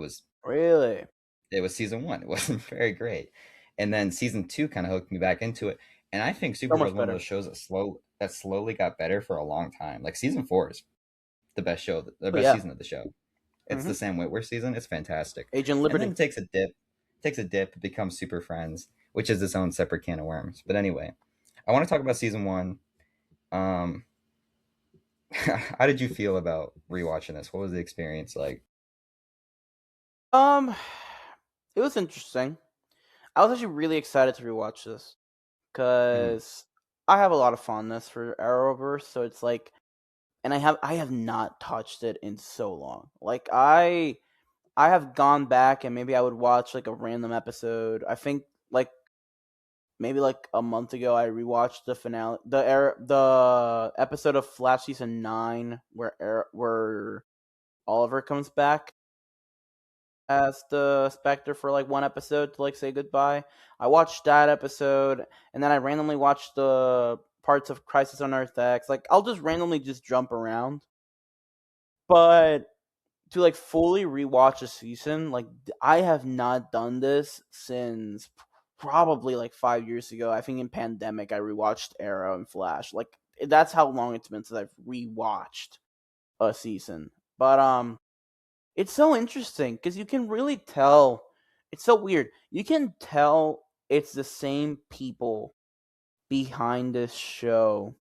Really? it was season one. It wasn't very great, and then season two kind of hooked me back into it. And I think So Supergirl is much one of better. those shows that slowly got better for a long time. Like season four is the best show, the Oh best yeah. season of the show. It's Hmm. the Sam Witwer season. It's fantastic, Agent and then Liberty. it takes a dip, becomes Super Friends, which is its own separate can of worms. But anyway, I want to talk about season one. Um, how did you feel about rewatching this? What was the experience like? Um, it was interesting. I was actually really excited to rewatch this Mm, because I have a lot of fondness for Arrowverse. So it's like, and I have not touched it in so long. Like I have gone back and maybe I would watch like a random episode. I think like maybe like a month ago I rewatched the finale, the episode of Flash season 9 where Oliver comes back as the Spectre for like one episode to like say goodbye. I watched that episode, and then I randomly watched the parts of Crisis on Earth X. Like I'll just randomly just jump around, but to like fully rewatch a season, like I have not done this since probably like 5 years ago. I think in pandemic I rewatched Arrow and Flash. Like that's how long it's been since I've rewatched a season. But it's so interesting because you can really tell. It's so weird. You can tell it's the same people behind this show,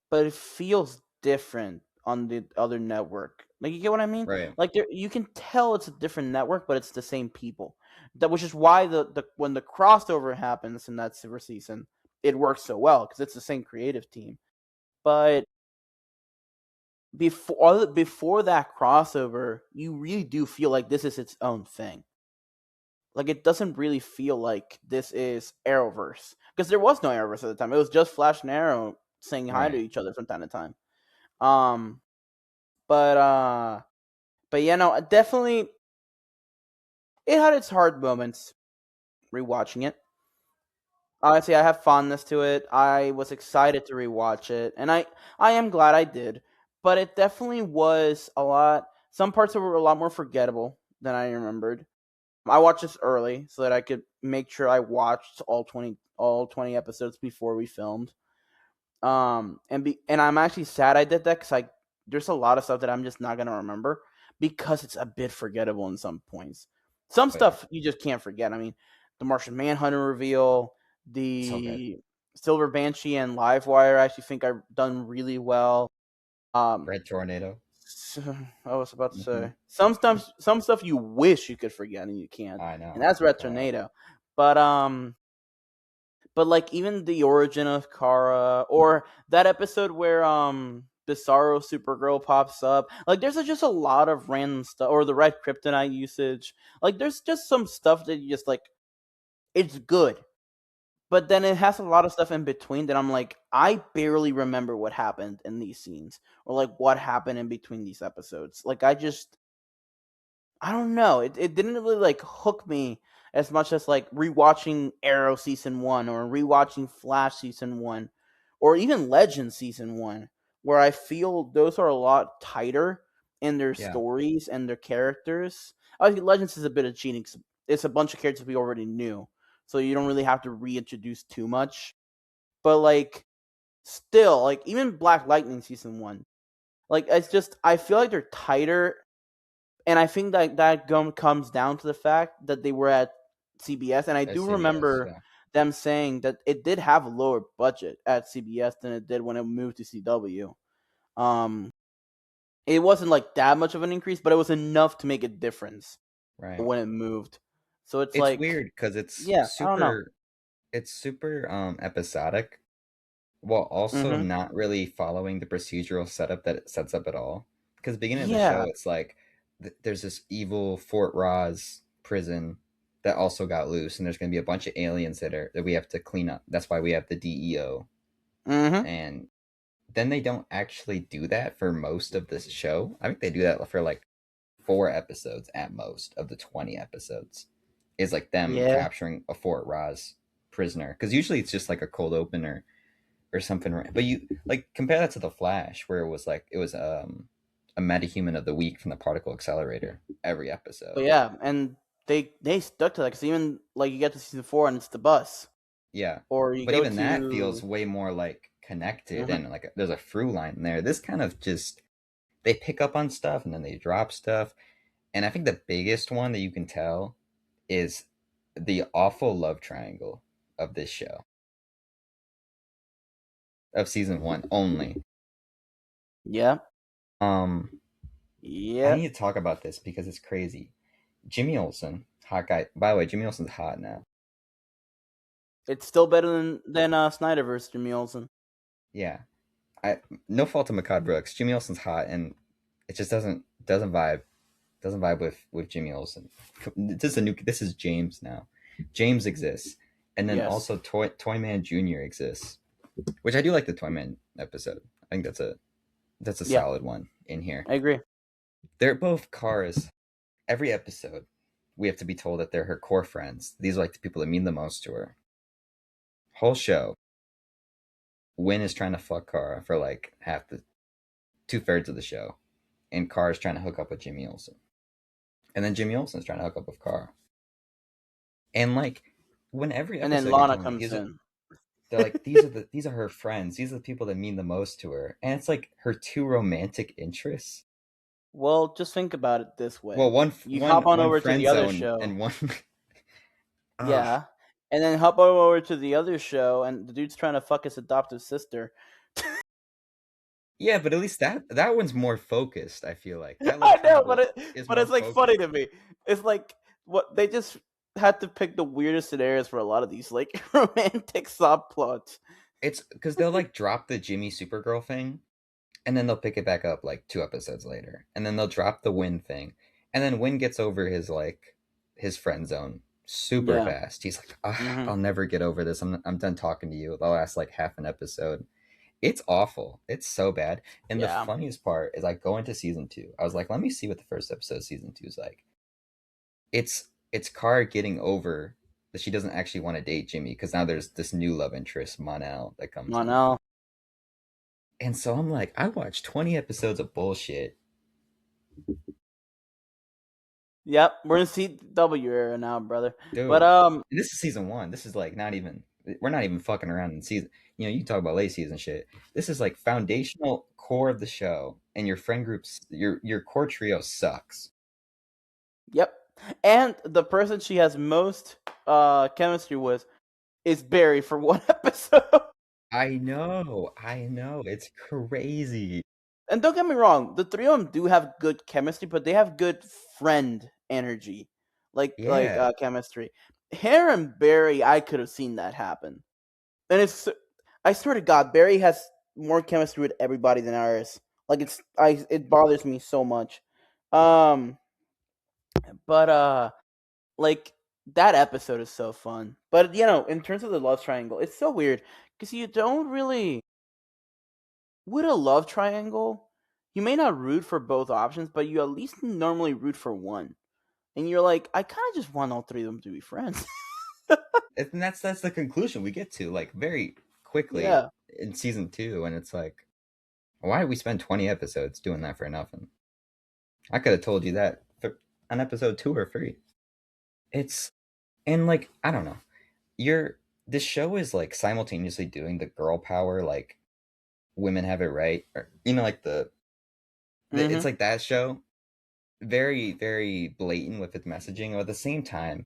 but it feels different on the other network. Like you get what I mean? right, Like you can tell it's a different network, but it's the same people. That which is why the when the crossover happens in that silver season, it works so well because it's the same creative team. But before that crossover, you really do feel like this is its own thing. Like it doesn't really feel like this is Arrowverse because there was no Arrowverse at the time. It was just Flash and Arrow saying hi to right. each other from time to time. Um, but yeah, no, definitely it had its hard moments rewatching it. Honestly, I have fondness to it. I was excited to rewatch it, and I am glad I did. But it definitely was a lot. Some parts of it were a lot more forgettable than I remembered. I watched this early so that I could make sure I watched all 20 episodes before we filmed. And I'm actually sad I did that because there's a lot of stuff that I'm just not gonna remember because it's a bit forgettable in some points. Some Oh yeah, stuff you just can't forget. I mean, the Martian Manhunter reveal, so good. the Silver Banshee and Livewire. I actually think I've done really well. Um, Red Tornado. I was about to Hmm. say some stuff you wish you could forget and you can't, I and know. that's Red God. Tornado. But like even the origin of Kara or that episode where Bizarro Supergirl pops up, like there's just a lot of random stuff, or the red kryptonite usage. Like there's just some stuff that you just like. It's good, but then it has a lot of stuff in between that I'm like, I barely remember what happened in these scenes or like what happened in between these episodes. Like I don't know. It didn't really like hook me as much as like rewatching Arrow season 1 or rewatching Flash season 1 or even Legend season 1, where I feel those are a lot tighter in their Yeah, stories and their characters. I think Legends is a bit of cheating. it's a bunch of characters we already knew, so you don't really have to reintroduce too much. But like, still, like even Black Lightning season one, like it's just I feel like they're tighter, and I think that comes down to the fact that they were at CBS, and I At do CBS, remember yeah, them saying that it did have a lower budget at CBS than it did when it moved to CW. Um, it wasn't like that much of an increase, but it was enough to make a difference right. when it moved. So it's It's like, weird because it's yeah, I don't know. super, it's super episodic, while also Hmm. not really following the procedural setup that it sets up at all. Because beginning of the show, Yeah. it's like there's this evil Fort Ross prison that also got loose, and there's going to be a bunch of aliens that we have to clean up. That's why we have the DEO, Hmm. and then they don't actually do that for most of this show. I think they do that for like 4 episodes at most of the 20 episodes. Is like them Yeah. capturing a Fort Ross prisoner, because usually it's just like a cold opener or something. But you like compare that to the Flash, where it was a metahuman of the week from the particle accelerator every But episode. yeah, and they stuck to that because even like you get to season four and it's the bus, Yeah, or you but go even that feels to. way more like connected, Hmm. and like there's a through line in there. This kind of just they pick up on stuff and then they drop stuff. And I think the biggest one that you can tell is the awful love triangle of this show, of season one only. Yeah. Um, I Yeah. need to talk about this because it's crazy. Jimmy Olsen, hot guy. By the way, Jimmy Olsen's hot now. It's still better than Snyderverse, Jimmy Olsen. Yeah, I no fault to Makad Brooks. Jimmy Olsen's hot, and it just doesn't vibe with Jimmy Olsen. This is a new. This is James now. James exists, and then Yes. also Toyman Junior exists, which I do like the Toyman episode. I think that's a Yeah, solid one in here. I agree. They're both cars. Every episode, we have to be told that they're her core friends. These are like the people that mean the most to her. Whole show, Win is trying to fuck Kara for like half the 2/3 of the show, and Kara's trying to hook up with Jimmy Olsen, and then Jimmy Olsen's trying to hook up with Kara, and like when every And then episode you're Lana told like comes in. they're like these are her friends, these are the people that mean the most to her, and it's like her two romantic interests. Well, just think about it this Well, way: one you hop one on one over to friend the other zone show, and one ah yeah, and then hop on over to the other show, and the dude's trying to fuck his adoptive sister. yeah, but at least that one's more focused. I feel like that love I know, triangle is but more it's like funny focused. to me. It's like what they just had to pick the weirdest scenarios for a lot of these like romantic subplots. It's because they'll like drop the Jimmy Supergirl thing, and then they'll pick it back up like 2 episodes later, and then they'll drop the Win thing, and then Win gets over his friend zone super Yeah. fast. He's like, ah, Hmm. I'll never get over this. I'm done talking to you. The last like half an episode. It's awful. It's so bad. And the Yeah. funniest part is I go into season two. I was like, let me see what the first episode of season two is like. It's Kara getting over that she doesn't actually want to date Jimmy because now there's this new love interest, Monel, that comes I in. know. And so I'm like, I watched 20 episodes of bullshit. Yep, we're in CW era now, brother. But Dude, this is season one. This is like not even, we're not even fucking around in season. You know, you can talk about late season shit. This is like foundational core of the show, and your friend groups, your core trio sucks. yep, and the person she has most chemistry with is Barry for one episode. I know. It's crazy. And don't get me wrong, the three of them do have good chemistry, but they have good friend energy, Yeah. chemistry. Hare and Barry, I could have seen that happen, and it's I swear to God, Barry has more chemistry with everybody than ours. Like it bothers me so much. Um, but like that episode is so fun. But in terms of the love triangle, it's so weird because you don't really with a love triangle. You may not root for both options, but you at least normally root for one. And you're like, I kind of just want all three of them to be friends. And that's the conclusion we get to like very quickly Yeah. in season two, and it's like, why did we spend 20 episodes doing that for nothing? I could have told you that for an episode two or three. It's and like I don't know. You're this show is like simultaneously doing the girl power like women have it right, or like it's Mm-hmm. like that show, very blatant with its messaging. But at the same time,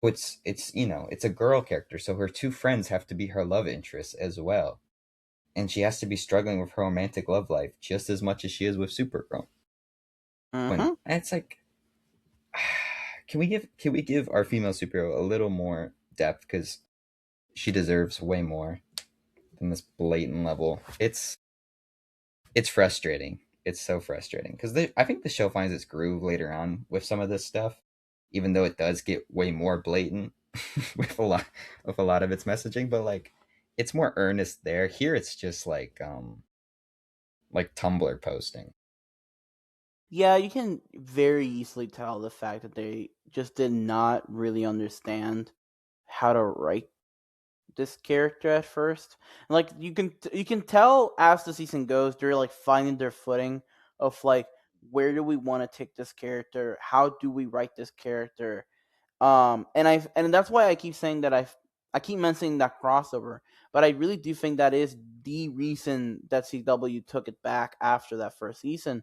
it's a girl character, so her two friends have to be her love interests as well, and she has to be struggling with her romantic love life just as much as she is with Supergirl. When Mm-hmm. it's like, can we give our female superhero a little more depth because she deserves way more than this blatant level. It's frustrating. It's so frustrating because I think the show finds its groove later on with some of this stuff, even though it does get way more blatant with a lot of its messaging. But like, it's more earnest there. Here, it's just like Tumblr posting. Yeah, you can very easily tell the fact that they just did not really understand how to write this character at first. Like you can tell as the season goes, they're like finding their footing of like where do we want to take this character? How do we write this character? And that's why I keep saying that I keep mentioning that crossover, but I really do think that is the reason that CW took it back after that first season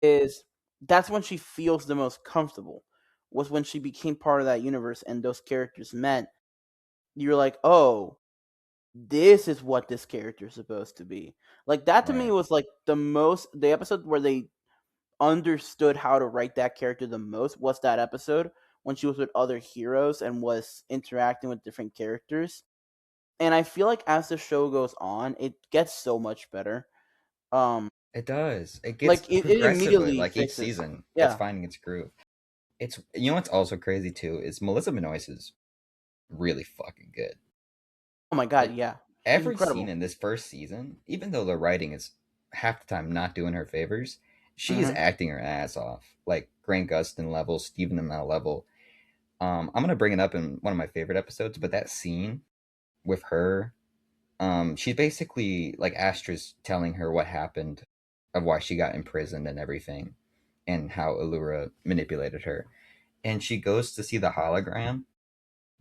is that's when she feels the most comfortable was when she became part of that universe and those characters met. You're like, oh, this is what this character is supposed to be. Like that to me Right. was like the episode where they understood how to write that character the most was that episode when she was with other heroes and was interacting with different characters. And I feel like as the show goes on, it gets so much better. Um It does. It gets it progressively immediately like each fixes. season. It's Yeah. finding its groove. It's what's also crazy too is Melissa Benoist is really fucking good. Oh my god, Like yeah. She's every scene incredible. in this first season, even though the writing is half the time not doing her favors, she is Mhm. acting her ass off. Like Grant Gustin level, Stephen Amell level. I'm gonna bring it up in one of my favorite episodes, but that scene with her, she's basically like Astra's telling her what happened, of why she got imprisoned and everything, and how Allura manipulated her. And she goes to see the hologram,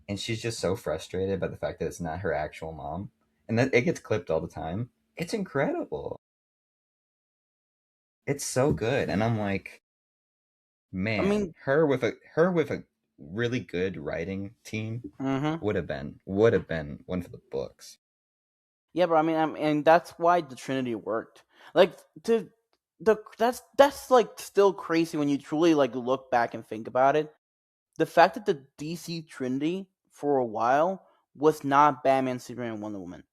and she's just so frustrated by the fact that it's not her actual mom, and that it gets clipped all the time. It's incredible. It's so good, and I'm like, I man, mean, her with a really good writing team mhm. would have been one for the books. Yeah, but and that's why the Trinity worked. Like to that's like still crazy when you truly like look back and think about it. The fact that the DC Trinity for a while was not Batman, Superman, and Wonder Woman.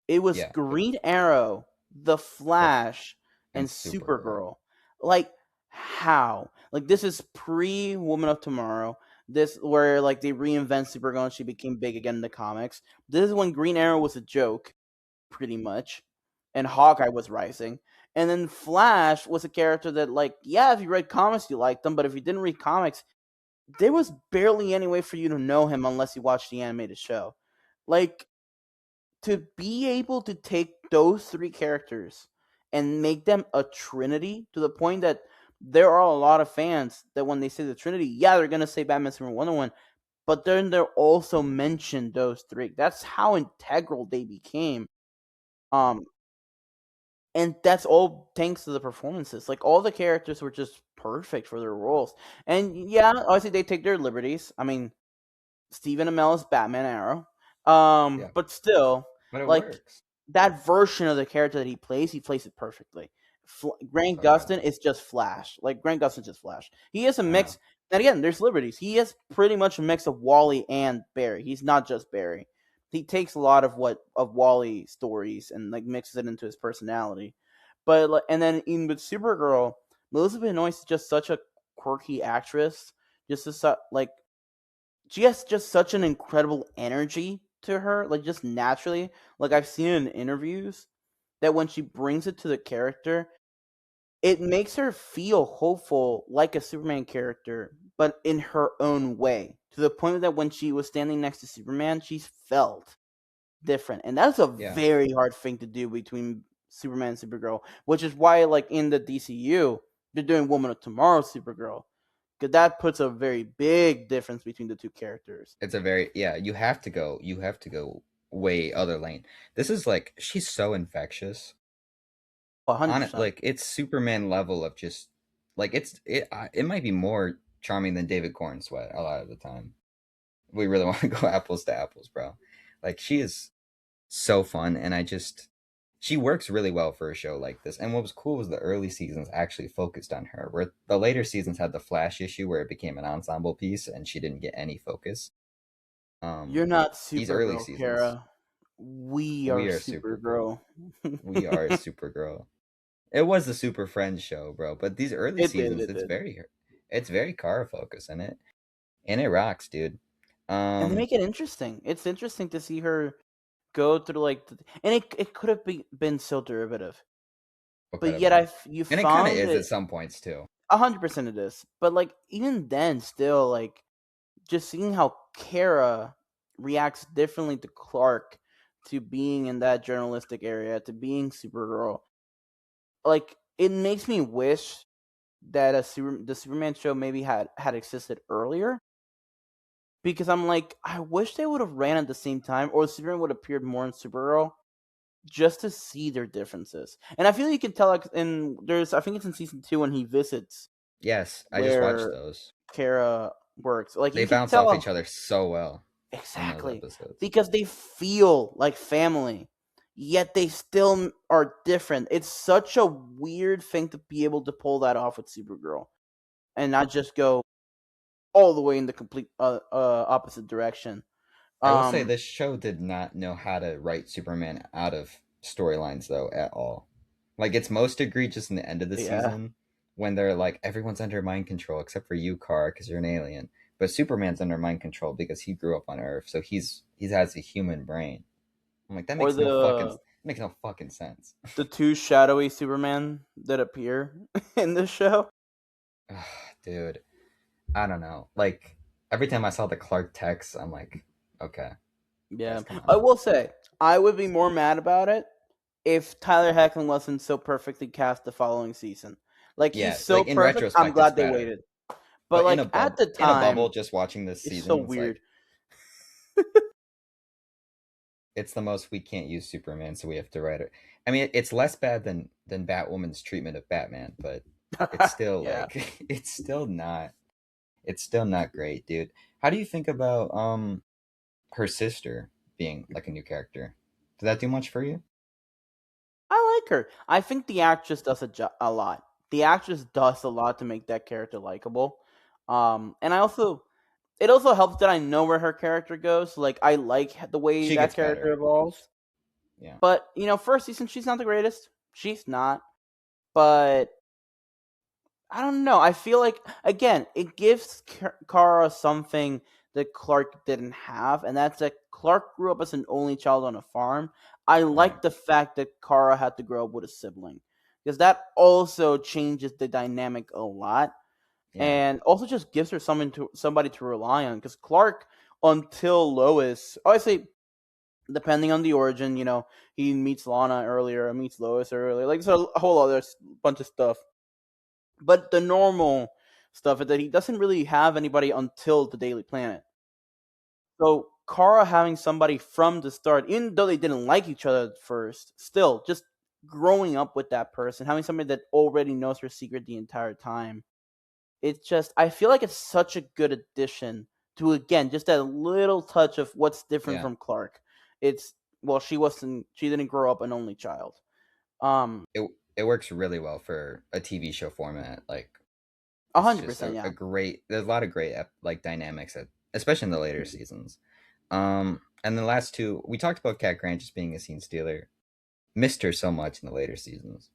It was Yeah, Green Arrow, The the Flash, and and Supergirl. Supergirl. Like how? Like this is pre Woman of Tomorrow. This where like they reinvent Supergirl and she became big again in the comics. This is when Green Arrow was a joke, pretty much, and Hawkeye was rising. And then Flash was a character that, like, yeah, if you read comics, you liked them, but if you didn't read comics, there was barely any way for you to know him unless you watched the animated show. Like, to be able to take those three characters and make them a trinity to the point that there are a lot of fans that when they say the trinity, yeah, they're gonna say Batman, Superman, Wonder Woman, but then they'll also mention those three. That's how integral they became. Um, and that's all thanks to the performances. Like all the characters were just perfect for their roles. And yeah, obviously they take their liberties. I mean, Stephen Amell is Batman Arrow. Yeah, But still, but it like works. that version of the character that he plays it perfectly. Grant Oh yeah, Gustin is just Flash. Like Grant Gustin's just Flash. He is a I know. mix. And again, there's liberties. He is pretty much a mix of Wally and Barry. He's not just Barry. He takes a lot of what of Wally stories and like mixes it into his personality. But and then in with Supergirl, Melissa Benoist is just such a quirky actress. Just like she has just such an incredible energy to her, like just naturally. Like I've seen in interviews that when she brings it to the character, it makes her feel hopeful like a Superman character, but in her own way. To the point that when she was standing next to Superman, she felt different. And that's a Yeah, very hard thing to do between Superman and Supergirl, which is why like in the DCU, they're doing Woman of Tomorrow Supergirl because that puts a very big difference between the two characters. It's a very yeah. You have to go way other lane. This is like she's so infectious. On it, 100%. like it's Superman level of just like it might be more charming than David Corn Sweat a lot of the time. We really want to go apples to apples, bro. Like she is so fun, and she works really well for a show like this. And what was cool was the early seasons actually focused on her, where the later seasons had the Flash issue where it became an ensemble piece and she didn't get any focus. You're not These early Supergirl, seasons, Kara. We are we are Supergirl. Supergirl. We are Supergirl. It was the Super Friends show, bro. But these early It did. seasons, It did. it's very Kara focused in it, and it rocks, dude. And they Um, make it interesting. It's interesting to see her go through and it could have been so derivative, what but could have yet been, you and it kind of found is at it some points too. 100% it is. But like even then, still like just seeing how Kara reacts differently to Clark, to being in that journalistic area, to being Supergirl. Like it makes me wish that the Superman show maybe had existed earlier, because I'm like, I wish they would have ran at the same time, or Superman would have appeared more in Supergirl, just to see their differences. And I feel you can tell, like, I think it's in season 2 when he visits Yes, I just watched where those. Kara works. Like They you can bounce off each tell other so well in those exactly, episodes. because they feel like family, yet they still are different. It's such a weird thing to be able to pull that off with Supergirl, and not just go all the way in the complete opposite direction. I will say Um, this show did not know how to write Superman out of storylines though at all. Like it's most egregious in the end of the yeah. season when they're like everyone's under mind control except for you, Kara, because you're an alien. But Superman's under mind control because he grew up on Earth, so he has a human brain. I'm like Or that makes no fucking sense. the two shadowy Superman that appear in this show. Dude, I don't know. Like every time I saw the Clark text, I'm like, okay, guys, Yeah, come I on. will say I would be more mad about it if Tyler Hoechlin wasn't so perfectly cast the following season. Like he's Yeah, so like in perfect. I'm retrospect, it's glad they better. waited. But But like at the in a time, bubble, just watching this it's so season, it's weird. like it's the most we can't use Superman, so we have to write it. I mean, it's less bad than Batwoman's treatment of Batman, but it's still Yeah, like it's still not great, dude. How do you think about her sister being like a new character? Did that do much for you? I like her. I think the actress does a lot. The actress does a lot to make that character likable. And it also helps that I know where her character goes. Like I like the way She that gets character better. evolves. Yeah. But first season she's not the greatest. She's not. But I don't know. I feel like again it gives Kara something that Clark didn't have, and that's that Clark grew up as an only child on a farm. I Right. like the fact that Kara had to grow up with a sibling, because that also changes the dynamic a lot, Yeah. and also just gives her somebody to rely on. Because Clark, until Lois, obviously depending on the origin, he meets Lana earlier, meets Lois earlier, like so a whole other bunch of stuff. But the normal stuff is that he doesn't really have anybody until the Daily Planet. So Kara having somebody from the start, even though they didn't like each other at first, still just growing up with that person, having somebody that already knows her secret the entire time. It's just I feel like it's such a good addition to, again, just that little touch of what's different Yeah. from Clark. It's well, she didn't grow up an only child. Um, It works really well for a TV show format. Like a it's hundred just percent, a yeah. great. There's a lot of great like dynamics, especially in the later seasons. And the last two, we talked about Cat Grant just being a scene stealer. Missed her so much in the later seasons.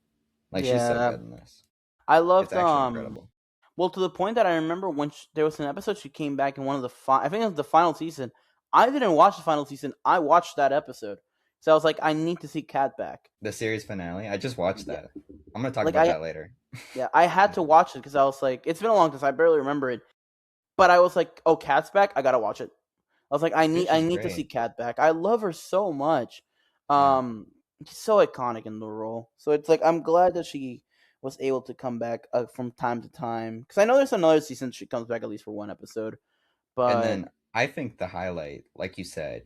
Like she's so Yeah, good in this. I It's loved actually incredible. well, to the point that I remember when there was an episode she came back in one of I think it was the final season. I didn't watch the final season. I watched that episode, so I was like, I need to see Cat back. The series finale. I just watched Yeah, that. I'm gonna talk like about that later. I had to watch it because I was like, it's been a long time. So I barely remember it, but I was like, oh, Cat's back. I gotta watch it. I was like, Dude, I she's need to see great. Cat back. I love her so much. Yeah. She's so iconic in the role. So it's like I'm glad that she was able to come back from time to time. Because I know there's another season she comes back at least for one episode, And but then I think the highlight, like you said,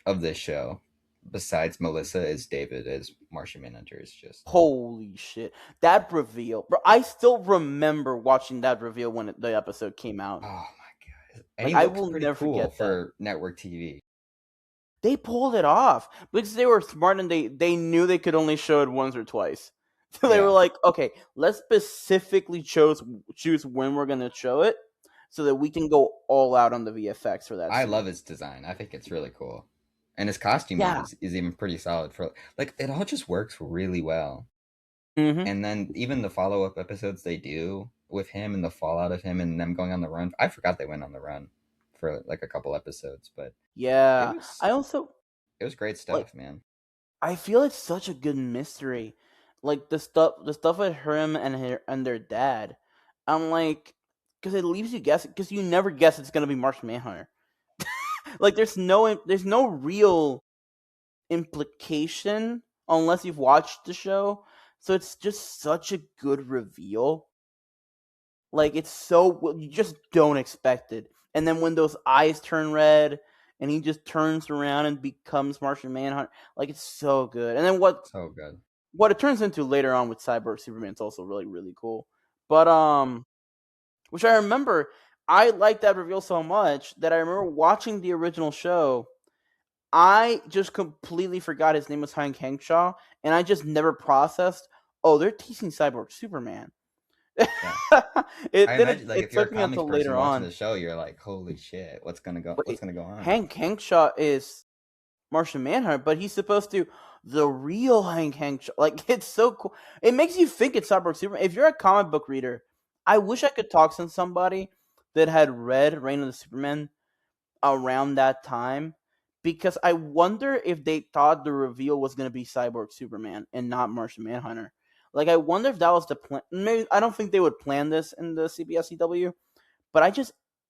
of this show, besides Melissa, is David as Martian Manhunter. Is just holy shit, that reveal, bro! I still remember watching that reveal when the episode came out. oh my god, and Like he I looks will pretty never cool forget that. for network TV. They pulled it off because they were smart and they knew they could only show it once or twice. So they were Yeah, like, okay, let's specifically choose when we're gonna show it, so that we can go all out on the VFX for that I scene. love his design. I think it's really cool, and his costuming Yeah. is even pretty solid for like it all just works really well. Mm-hmm. And then even the follow up episodes they do with him and the fallout of him and them going on the run. I forgot they went on the run for like a couple episodes, but it Yeah. was I also it was great like. stuff, man. I feel it's such a good mystery, like the stuff with him and their dad. I'm like, because it leaves you guessing, because you never guess it's gonna be Martian Manhunter. Like, there's no real implication unless you've watched the show. So it's just such a good reveal. Like, it's so you just don't expect it. And then when those eyes turn red and he just turns around and becomes Martian Manhunter, like, it's so good. And then So good. what it turns into later on with Cyborg Superman is also really really cool. But which I remember, I liked that reveal so much that I remember watching the original show. I just completely forgot his name was Hank Hangshaw, and I just never processed. Oh, they're teasing Cyborg Superman. Yeah. it I didn't. imagine like It if you're a took me comics until person later watching on. the show, you're like, holy shit, what's Wait, gonna go on? Hank Hangshaw is Martian Manhunter, but he's supposed to the real Hank Hangshaw. Like, it's so cool. It makes you think it's Cyborg Superman. If you're a comic book reader, I wish I could talk to somebody that had read Reign of the Superman around that time, because I wonder if they thought the reveal was going to be Cyborg Superman and not Martian Manhunter. Like, I wonder if that was the plan. Maybe, I don't think they would plan this in the CBSCW, but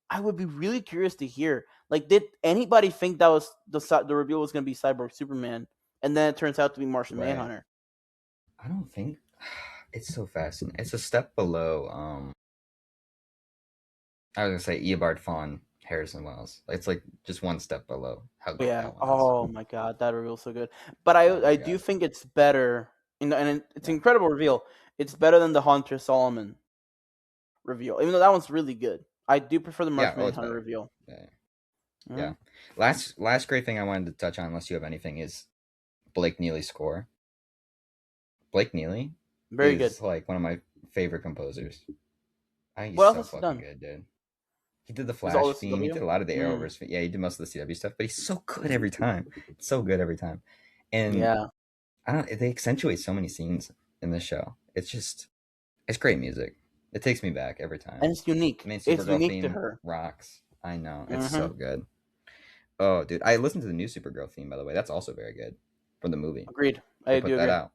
I would be really curious to hear. Like, did anybody think that was the reveal was going to be Cyborg Superman, and then it turns out to be Martian Right. Manhunter? I don't think it's so fascinating. It's a step below I was gonna say Eobard Fawn Harrison Wells. It's like just one step below how good Yeah. that one is. Oh my god, that reveal's so good. But Oh I my do god. think it's better. And it's an Yeah. incredible reveal. It's better than the Hunter Solomon reveal, even though that one's really good. I do prefer the Yeah, Martian oh it's Manhunter better. reveal. Yeah. Hmm. Yeah. Last great thing I wanted to touch on, unless you have anything, is Blake Neely's score. Blake Neely Very good. is like one of my favorite composers. I think he's What else so has he fucking done? good, dude. He did the Is all Flash the theme. He CW? did a lot of the Mm, Arrowverse. Yeah, he did most of the CW stuff, but he's so good every time. So good every time. And yeah, I don't. They accentuate so many scenes in this show. It's great music. It takes me back every time. and it's unique. The main It's Supergirl unique to theme her. rocks. I know it's so Hmm. good. Oh, dude, I listened to the new Supergirl theme by the way. That's also very good from the movie. Agreed. They I put do that agree. out.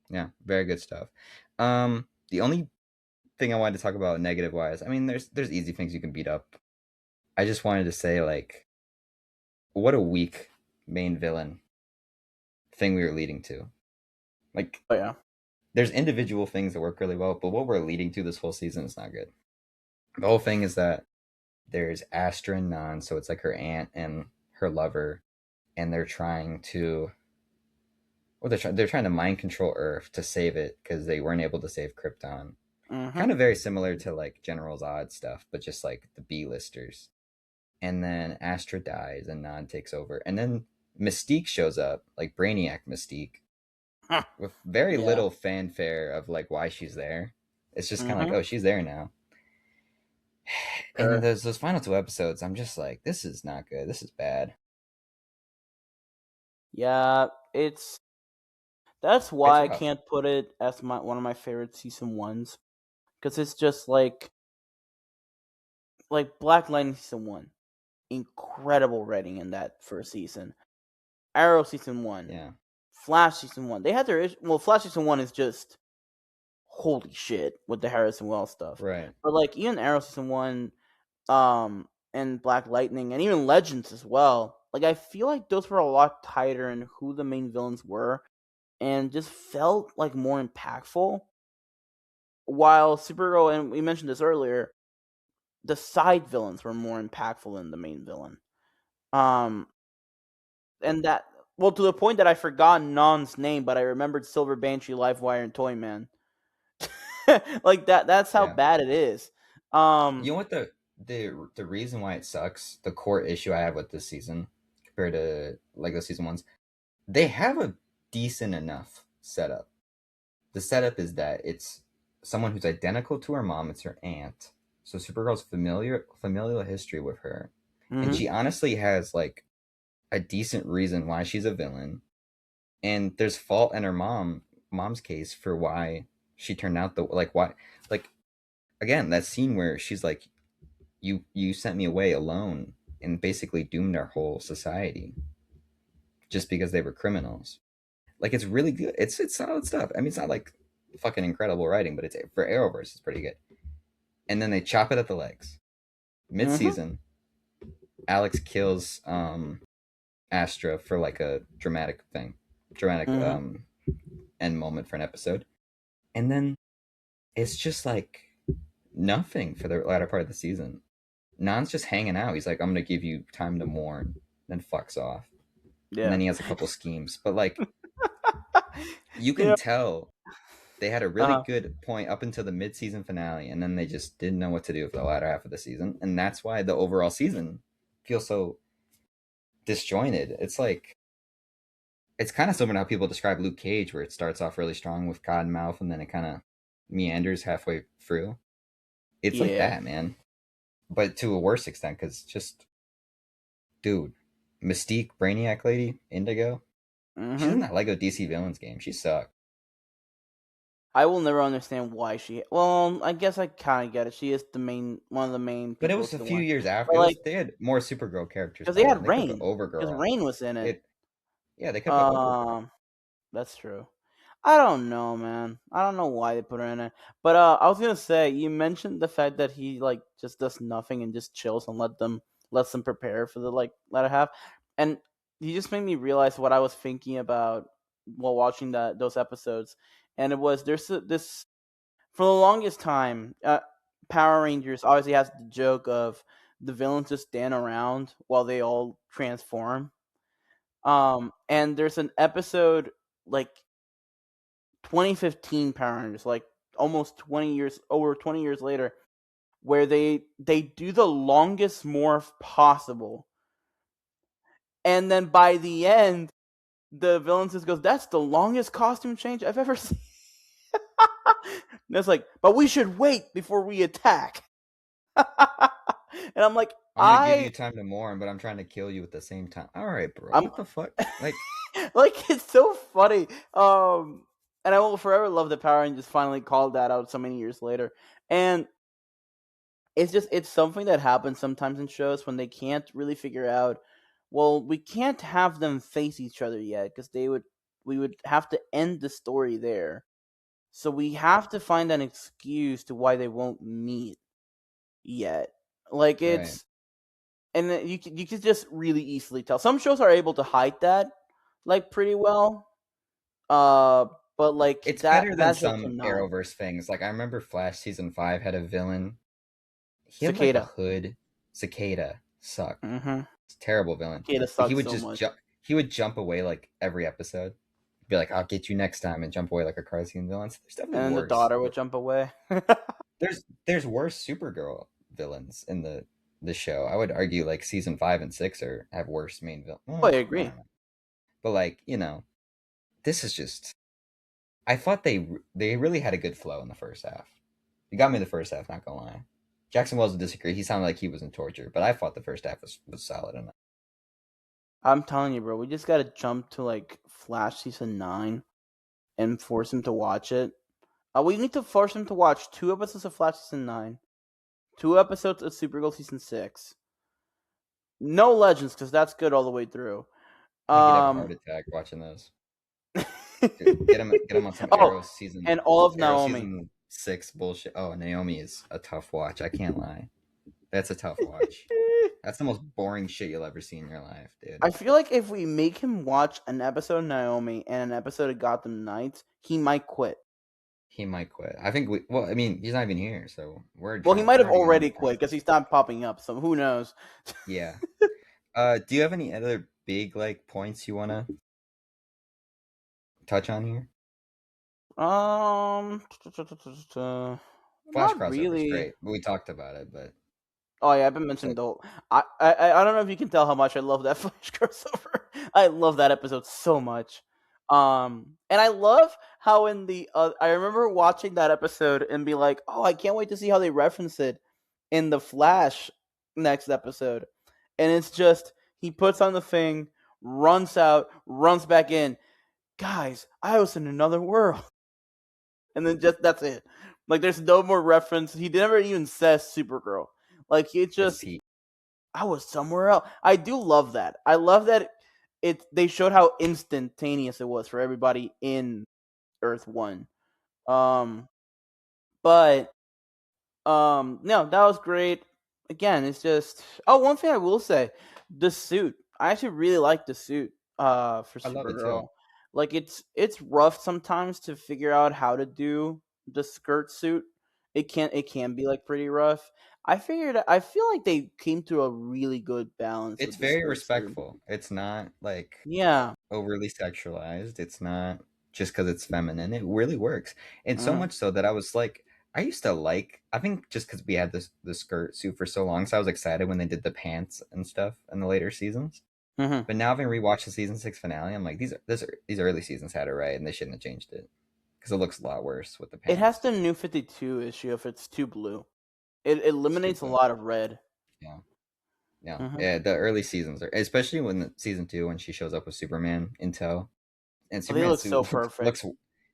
Yeah, very good stuff. The only thing I wanted to talk about negative wise, I mean, there's easy things you can beat up. I just wanted to say like, what a weak main villain thing we were leading to. Like, Oh yeah. there's individual things that work really well, but what we're leading to this whole season is not good. The whole thing is that there's Astra and Non, so it's like her aunt and her lover, and they're trying to, well, they're trying to mind control Earth to save it because they weren't able to save Krypton. Hmm. Kind of very similar to like General Zod stuff, but just like the B-listers. And then Astra dies and Non takes over, and then Mystique shows up, like Brainiac Mystique, with very Yeah. little fanfare of like why she's there. It's just kind of like, Hmm. oh, she's there now. And then Sure. there's those final two episodes. I'm just like, this is not good. This is bad. Yeah. That's It's why I rough. can't put it as one of my favorite season ones, because it's just like Black Lightning season one, incredible writing in that first season. Arrow season one, Yeah. Flash season one. They had their well, Flash season one is just holy shit with the Harrison Wells stuff. Right. But like even Arrow season one, and Black Lightning, and even Legends as well. Like, I feel like those were a lot tighter in who the main villains were, and just felt like more impactful. while Supergirl, and we mentioned this earlier, the side villains were more impactful than the main villain. Um, and that, well, to the point that I forgot Non's name, but I remembered Silver Banshee, Livewire, and Toyman. Like that. That's how Yeah. bad it is. You know what the reason why it sucks, the core issue I have with this season compared to Lego season ones, they have a decent enough setup. The setup is that it's someone who's identical to her mom, it's her aunt. So Supergirl's familial history with her. And Mm-hmm. she honestly has like a decent reason why she's a villain. And there's fault in her mom's case for why she turned out the like why like again, that scene where she's like, you sent me away alone and basically doomed our whole society just because they were criminals. Like it's really good. It's solid stuff. I mean, it's not like fucking incredible writing, but it's for Arrowverse, it's pretty good. And then they chop it at the legs. Mid Mm-hmm. season, Alex kills Astra for like a dramatic Mm-hmm. end moment for an episode, and then it's just like nothing for the latter part of the season. Non's just hanging out. He's like, I'm gonna give you time to mourn, then fucks off. And Yeah. then he has a couple schemes. But like you can Yeah. tell they had a really Uh-huh. good point up until the mid-season finale, and then they just didn't know what to do for the latter half of the season, and that's why the overall season feels so disjointed. It's like it's kind of similar to how people describe Luke Cage, where it starts off really strong with Cottonmouth, and then it kind of meanders halfway through. It's like Yeah. that, man, but to a worse extent, because just dude, Mystique, Brainiac lady, Indigo, she's in Mm-hmm. that Lego DC Villains game. She sucked. I will never understand why she. Well, I guess I kind of get it. She is the main, one of the main But it people was a to few one. years after. But It like, was they had more Supergirl characters because they by then. had They could put Rain, because Overgirl on. Rain was in it. It Yeah, they could put Overgirl. Um, that's true. I don't know, man. I don't know why they put her in it. But I was gonna say, you mentioned the fact that he like just does nothing and just chills and lets them prepare for the like latter half, and you just made me realize what I was thinking about while watching those episodes, and it was this for the longest time. Power Rangers obviously has the joke of the villains just stand around while they all transform. And there's an episode like 2015 Power Rangers, like almost 20 years, over 20 years later, where they do the longest morph possible, and then by the end, the villain just goes, "That's the longest costume change I've ever seen." And it's like, but we should wait before we attack. And I'm like, I'm gonna give you time to mourn, but I'm trying to kill you at the same time. All right, bro. I'm What the fuck? Like, like, it's so funny. And I will forever love that Power Rangers finally called that out so many years later. And it's something that happens sometimes in shows when they can't really figure out. Well, we can't have them face each other yet because we would have to end the story there. So we have to find an excuse to why they won't meet yet. Like right? it's and you can just really easily tell. Some shows are able to hide that like pretty well. Uh, but like It's better than that show some cannot. Arrowverse things. Like I remember Flash season 5 had a villain. He had like a Cicada. hood. Cicada sucked. Mm-hmm. It's a terrible villain. Cicada But he sucks would so just much. jump. He would jump away like every episode. Be like, "I'll get you next time," and jump away like a cartoon villain. So there's definitely And then the worse. daughter would jump away. There's worse Supergirl villains in the show. I would argue like season 5 and 6 are have worse main villain. Oh, I Well, I agree. don't know. But like this is just. I thought they really had a good flow in the first half. You got me in the first half, not gonna lie. Jackson Wells would disagree. He sounded like he was in torture, but I thought the first half was solid enough. I'm telling you, bro. We just gotta jump to like Flash season 9 and force him to watch it. We need to force him to watch 2 episodes of Flash season 9, 2 episodes of Supergirl season 6. No Legends, because that's good all the way through. I think he'd have a heart Um. attack watching those. Dude, get him on some Oh, and all of Arrow Naomi. season 6 bullshit. Oh, Naomi is a tough watch. I can't lie. That's a tough watch. That's the most boring shit you'll ever see in your life, dude. I feel like if we make him watch an episode of Naomi and an episode of Gotham Knights, he might quit. He might quit. I think we. Well, I mean, he's not even here, so Well, he might we're have already going already into quit because content. he stopped popping up. So who knows? Yeah. Do you have any other big like points you want to touch on here? Um, Flash not crossover is really. great. We talked about it, but Oh yeah, I've been mentioning so the whole. I don't know if you can tell how much I love that Flash crossover. I love that episode so much. And I love how in the I remember watching that episode and be like, oh, I can't wait to see how they reference it in the Flash next episode. And it's just he puts on the thing, runs out, runs back in. Guys, I was in another world, and then just that's it. Like there's no more reference. He never even says Supergirl. Like he it's just peak. I was somewhere else. I do love that. I love that they showed how instantaneous it was for everybody in Earth 1. Um but no, that was great. Again, it's just one thing I will say, the suit. I actually really like the suit for I love it too. Supergirl. Like it's rough sometimes to figure out how to do the skirt suit. It can be like pretty rough. I feel like they came to a really good balance It's with the very skirt suit. respectful. It's not like Yeah. overly sexualized. It's not just because it's feminine. It really works, and so Mhm. much so that I was like, I used to like. I think just because we had this the skirt suit for so long, so I was excited when they did the pants and stuff in the later seasons. Mhm. But now having rewatched the season 6 finale, I'm like, these early seasons had it right, and they shouldn't have changed it because it looks a lot worse with the It has pants. the new 52 issue if it's too blue. It It's too eliminates a blue. lot of red. Yeah, yeah, Mhm. yeah. The early seasons are, especially when season 2 when she shows up with Superman in tow, and Oh, they look so Looks perfect.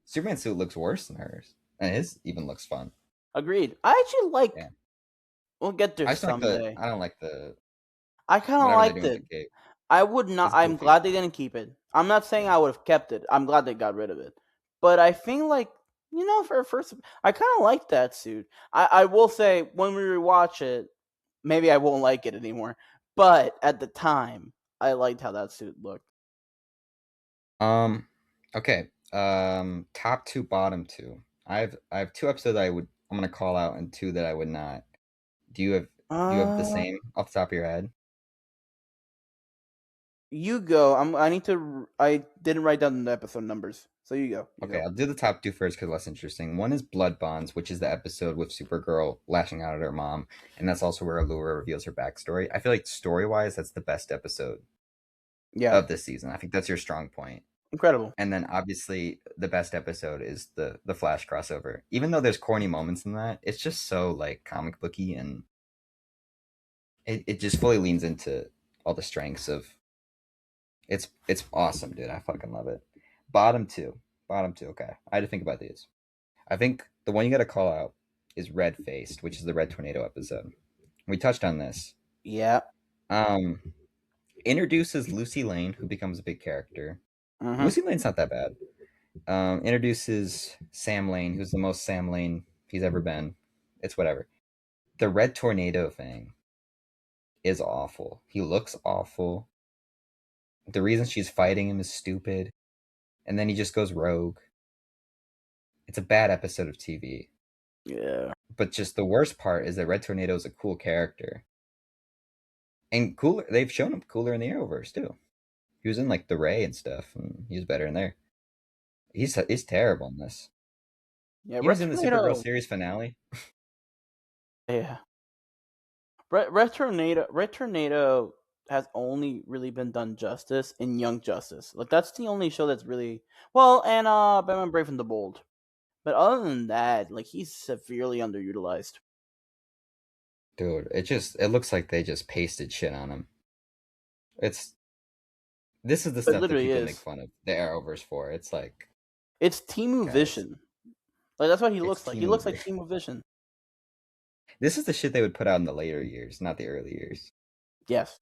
Superman's suit looks worse than hers, and his even looks fun. Agreed. I actually like. Yeah, We'll get there I just don't like the. someday. I don't like the I kind of whatever they're liked doing with it. the cape. I would not. It's I'm goofy. glad they didn't keep it. I'm not saying Yeah. I would have kept it. I'm glad they got rid of it. But I think like for a first, I kind of like that suit. I will say when we rewatch it, maybe I won't like it anymore. But at the time, I liked how that suit looked. Okay. Top two, bottom two. I have two episodes I'm gonna call out and two that I would not. Do you have do you have the Uh, same off the top of your head? you go. I need to. I didn't write down the episode numbers, so you go. You Okay, go. I'll do the top two first because less interesting. One is Blood Bonds, which is the episode with Supergirl lashing out at her mom, and that's also where Allura reveals her backstory. I feel like story wise, that's the best episode Yeah, of this season. I think that's your strong point. incredible. And then obviously the best episode is the Flash crossover. Even though there's corny moments in that, it's just so like comic booky and it just fully leans into all the strengths of it's awesome, dude. I fucking love it. Bottom two. Bottom two, okay. I had to think about these. I think the one you gotta call out is Red Faced, which is the Red Tornado episode. We touched on this. Yeah. Um introduces Lucy Lane, who becomes a big character. Mm-hmm. Lucy Lane's not that bad. Introduces Sam Lane, who's the most Sam Lane he's ever been. It's whatever. The Red Tornado thing is awful. He looks awful. The reason she's fighting him is stupid. And then he just goes rogue. It's a bad episode of TV. Yeah. But just the worst part is that Red Tornado is a cool character. And cooler, they've shown him cooler in the Arrowverse too. He was in like The Ray and stuff, and he was better in there. He's terrible in this. Yeah. He was Red in the Supergirl Tornado. series finale. Yeah. Red Tornado has only really been done justice in Young Justice. Like that's the only show that's really and Batman Brave and the Bold. But other than that, like he's severely underutilized. Dude, it looks like they just pasted shit on him. It's This is the It stuff that literally people make is. fun of the Arrowverse for. It's like, It's Timu guys, Vision. Like that's what he it's looks like. He team looks like over. Timu Vision. This is the shit they would put out in the later years, not the early years. Yes.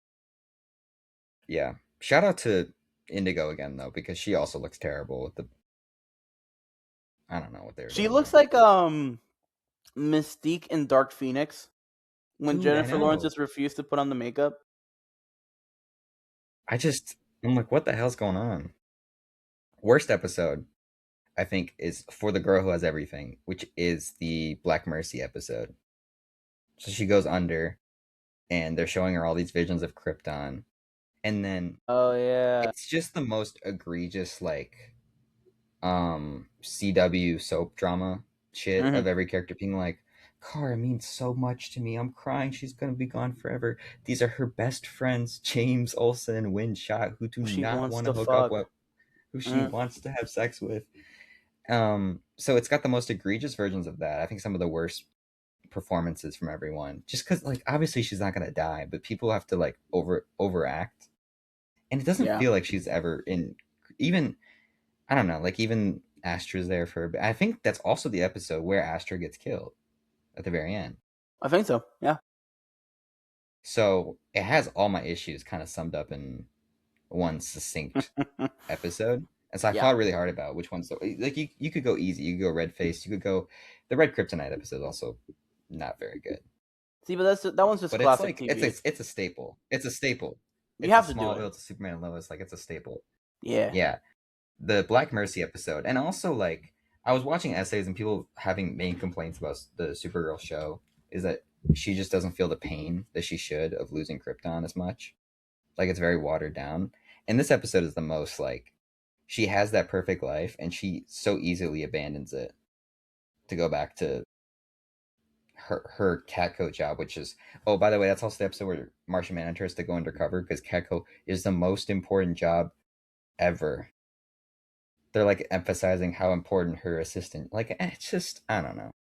Yeah. Shout out to Indigo again though, because she also looks terrible with the. I don't know what they were She doing looks there. like Mystique in Dark Phoenix when Dude, I Jennifer Lawrence know. just refused to put on the makeup. I'm like, what the hell's going on? Worst episode. I think, is For the Girl Who Has Everything, which is the Black Mercy episode. So she goes under, and they're showing her all these visions of Krypton, and then Oh yeah. it's just the most egregious like CW soap drama shit Hmm. of every character being like, Kara means so much to me. I'm crying. She's gonna be gone forever. These are her best friends, James Olsen and Win Shot, who do She not wants want to to hook up fuck. with, who she Mm, wants to have sex with. So it's got the most egregious versions of that. I think some of the worst performances from everyone. Just because, like, obviously she's not gonna die, but people have to like overact, and it doesn't yeah, feel like she's ever in. Even I don't know, like even Astra's there for a bit. I think that's also the episode where Astra gets killed at the very end. I think so. Yeah. So it has all my issues kind of summed up in one succinct episode. And so I Yeah. thought really hard about which ones. Like you could go easy. You could go Red Face. You could go the Red Kryptonite episode. Also not very good. See, but that one's just But it's classic like it's a, TV. it's a staple. It's a staple. You It's a have to do Smallville. it. It's a Superman and Lois. Like it's a staple. Yeah. Yeah, the Black Mercy episode, and also like I was watching essays and people having main complaints about the Supergirl show is that she just doesn't feel the pain that she should of losing Krypton as much. Like it's very watered down. And this episode is the most like she has that perfect life and she so easily abandons it to go back to her Catco job, which is, oh, by the way, that's also the episode where Martian Manhunter has to go undercover because Catco is the most important job ever. They're like emphasizing how important her assistant, like, it's just, I don't know.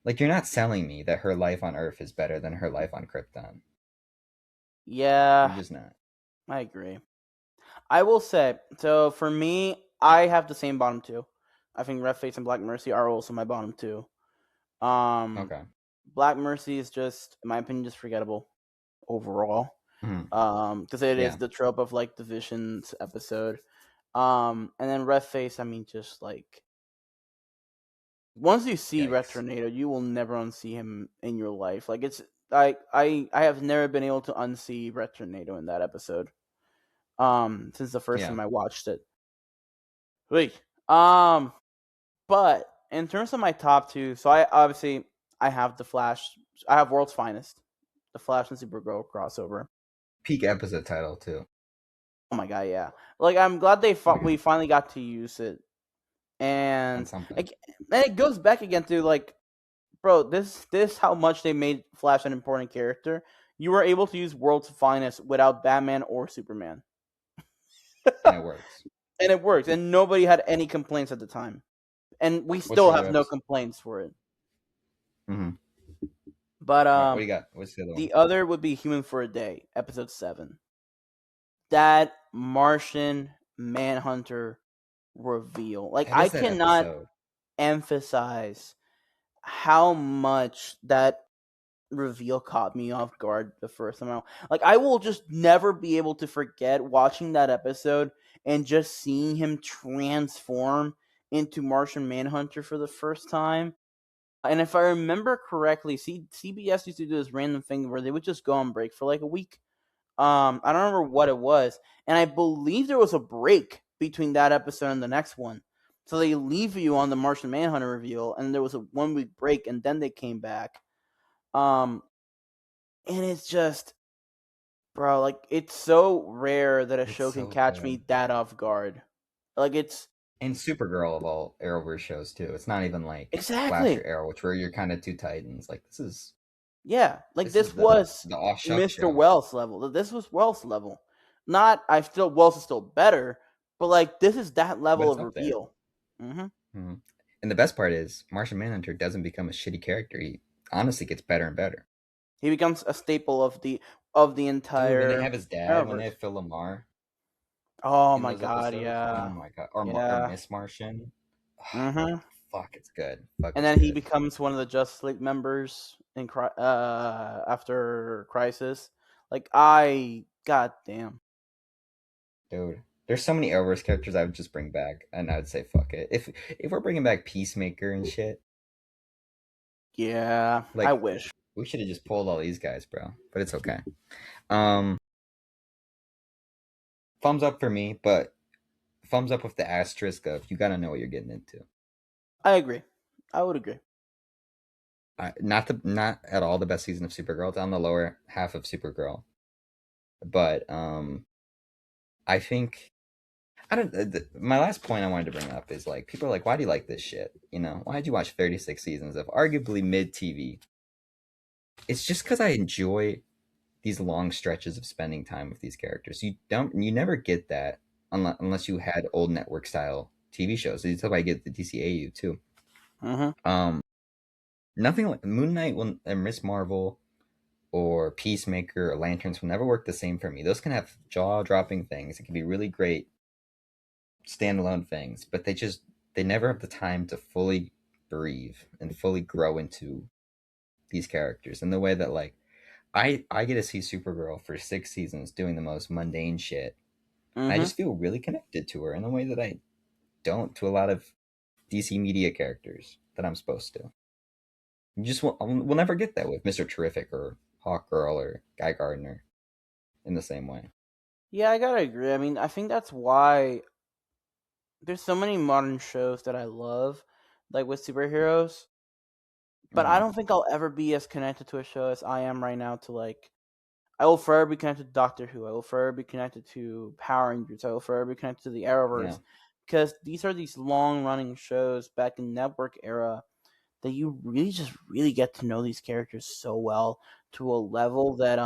Like, you're not selling me that her life on Earth is better than her life on Krypton. You're Yeah, just not. I agree. I will say, so for me, I have the same bottom two. I think Red Face and Black Mercy are also my bottom two. Um, Okay. Black Mercy is just, in my opinion, just forgettable overall. Mhm. Because it is Yeah. the trope of like the Visions episode. And then Red Face, I mean, just like once you see Red Yikes. Tornado, you will never unsee him in your life. Like it's I have never been able to unsee Red Tornado in that episode. Since the first Yeah. time I watched it. Wait. Um, but in terms of my top two, so I have the Flash. I have World's Finest, the Flash and Supergirl crossover. Peak episode title, too. Oh my god, yeah! Like I'm glad Okay. we finally got to use it, On and something. like, and it goes back again to like, bro, this how much they made Flash an important character. You were able to use World's Finest without Batman or Superman, And it works. and it worked, and nobody had any complaints at the time, and we What's still your other have no episode? complaints for it. Mm-hmm. But All right. What do you got? What's the other one? the other would be Human for a Day, episode 7. That Martian Manhunter reveal. Like That I is that cannot episode. emphasize how much that reveal caught me off guard the first time. Like I will just never be able to forget watching that episode and just seeing him transform into Martian Manhunter for the first time. And if I remember correctly, CBS used to do this random thing where they would just go on break for like a week. I don't remember what it was, and I believe there was a break between that episode and the next one. So they leave you on the Martian Manhunter reveal, and there was a 1 week break, and then they came back. Um, and it's just, bro, like it's so rare that a It's show can so catch good. me that off guard. Like it's And Supergirl of all Arrowverse shows, too. It's not even like Flash exactly, or Arrow, which where you're kind of two titans. Like, yeah. Like this is this was the Aw Shuck Mr. show. Wells level. This was Wells level. Not I still Wells is still better, but like this is that But level it's of up there. reveal. Mm-hmm. Mm-hmm. And the best part is Martian Manhunter doesn't become a shitty character. He honestly gets better and better. He becomes a staple of the Dude, when they entire have his dad, when they Arrowverse. have Phil Lamar Oh in my those god, episodes, oh yeah, my god, or yeah. Miss Martian, Mm-hmm. fuck, it's good. Fuck, And it's then he good, becomes one of the Justice League members in after Crisis. Like I, god damn. dude. There's so many Arrowverse characters I would just bring back, and I would say fuck it. If we're bringing back Peacemaker and shit, Yeah, I like wish. we should have just pulled all these guys, bro. But it's okay. Um, thumbs up for me, but thumbs up with the asterisk of you got to know what you're getting into. I agree. I would agree. Not at all the best season of Supergirl. It's on the lower half of Supergirl, but I think I don't. My last point I wanted to bring up is like people are like, why do you like this shit? You know, why did you watch 36 seasons of arguably mid TV? It's just because I enjoy these long stretches of spending time with these characters. You never get that unless you had old network style TV shows. So that's how I get the DCAU too. Mm-hmm. Um, Nothing like Moon Knight and Miss Marvel or Peacemaker or Lanterns will never work the same for me. Those can have jaw dropping things. It can be really great standalone things, but they never have the time to fully breathe and fully grow into these characters in the way that like I get to see Supergirl for 6 seasons doing the most mundane shit. I Mm-hmm. just feel really connected to her in a way that I don't to a lot of DC media characters that I'm supposed to. We'll never get that with Mister Terrific or Hawkgirl or Guy Gardner in the same way. Yeah, I gotta agree. I mean, I think that's why there's so many modern shows that I love, like with superheroes. But I Mm-hmm. don't think I'll ever be as connected to a show as I am right now to like I will forever be connected to Doctor Who. I will forever be connected to Power Rangers. I will forever be connected to the Yeah, Arrowverse. Because these are these long running shows back in network era that you really just really get to know these characters so well to a level that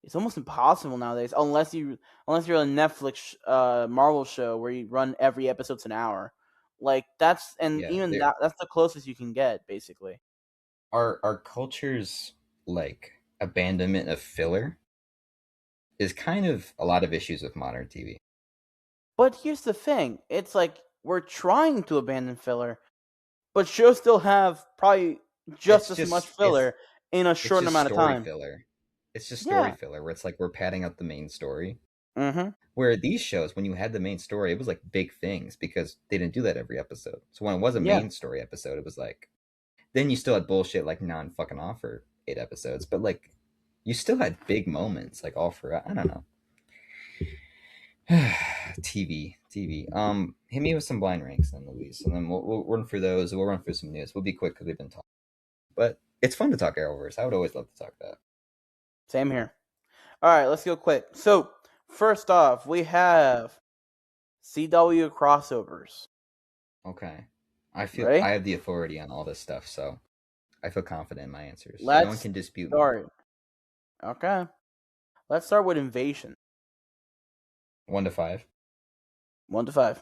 it's almost impossible nowadays unless you're a Netflix Marvel show where you run every episode's an hour. Like that's and yeah. even that's the closest you can get basically. Our culture's like abandonment of filler is kind of a lot of issues with modern TV. But here's the thing: it's like we're trying to abandon filler, but shows still have probably just It's as much just it's filler in a it's short just amount of story time. filler. It's just story Yeah. filler where it's like we're padding out the main story. Mm-hmm. Where these shows, when you had the main story, it was like big things because they didn't do that every episode. So when it was a Yeah. main story episode, it was like then you still had bullshit like non fucking off for 8 episodes, but like you still had big moments like all for I don't know. TV. Hit me with some blind ranks then, Louise, and then we'll run through those. We'll run through some news. We'll be quick because we've been talking, but it's fun to talk Arrowverse. I would always love to talk that. Same here. All right, let's go quick. So first off, we have CW crossovers. Okay, I feel Ready? I have the authority on all this stuff, so I feel confident in my answers. No one Let's can dispute me. start. Okay. Let's start with Invasion. 1 to 5. 1 to 5.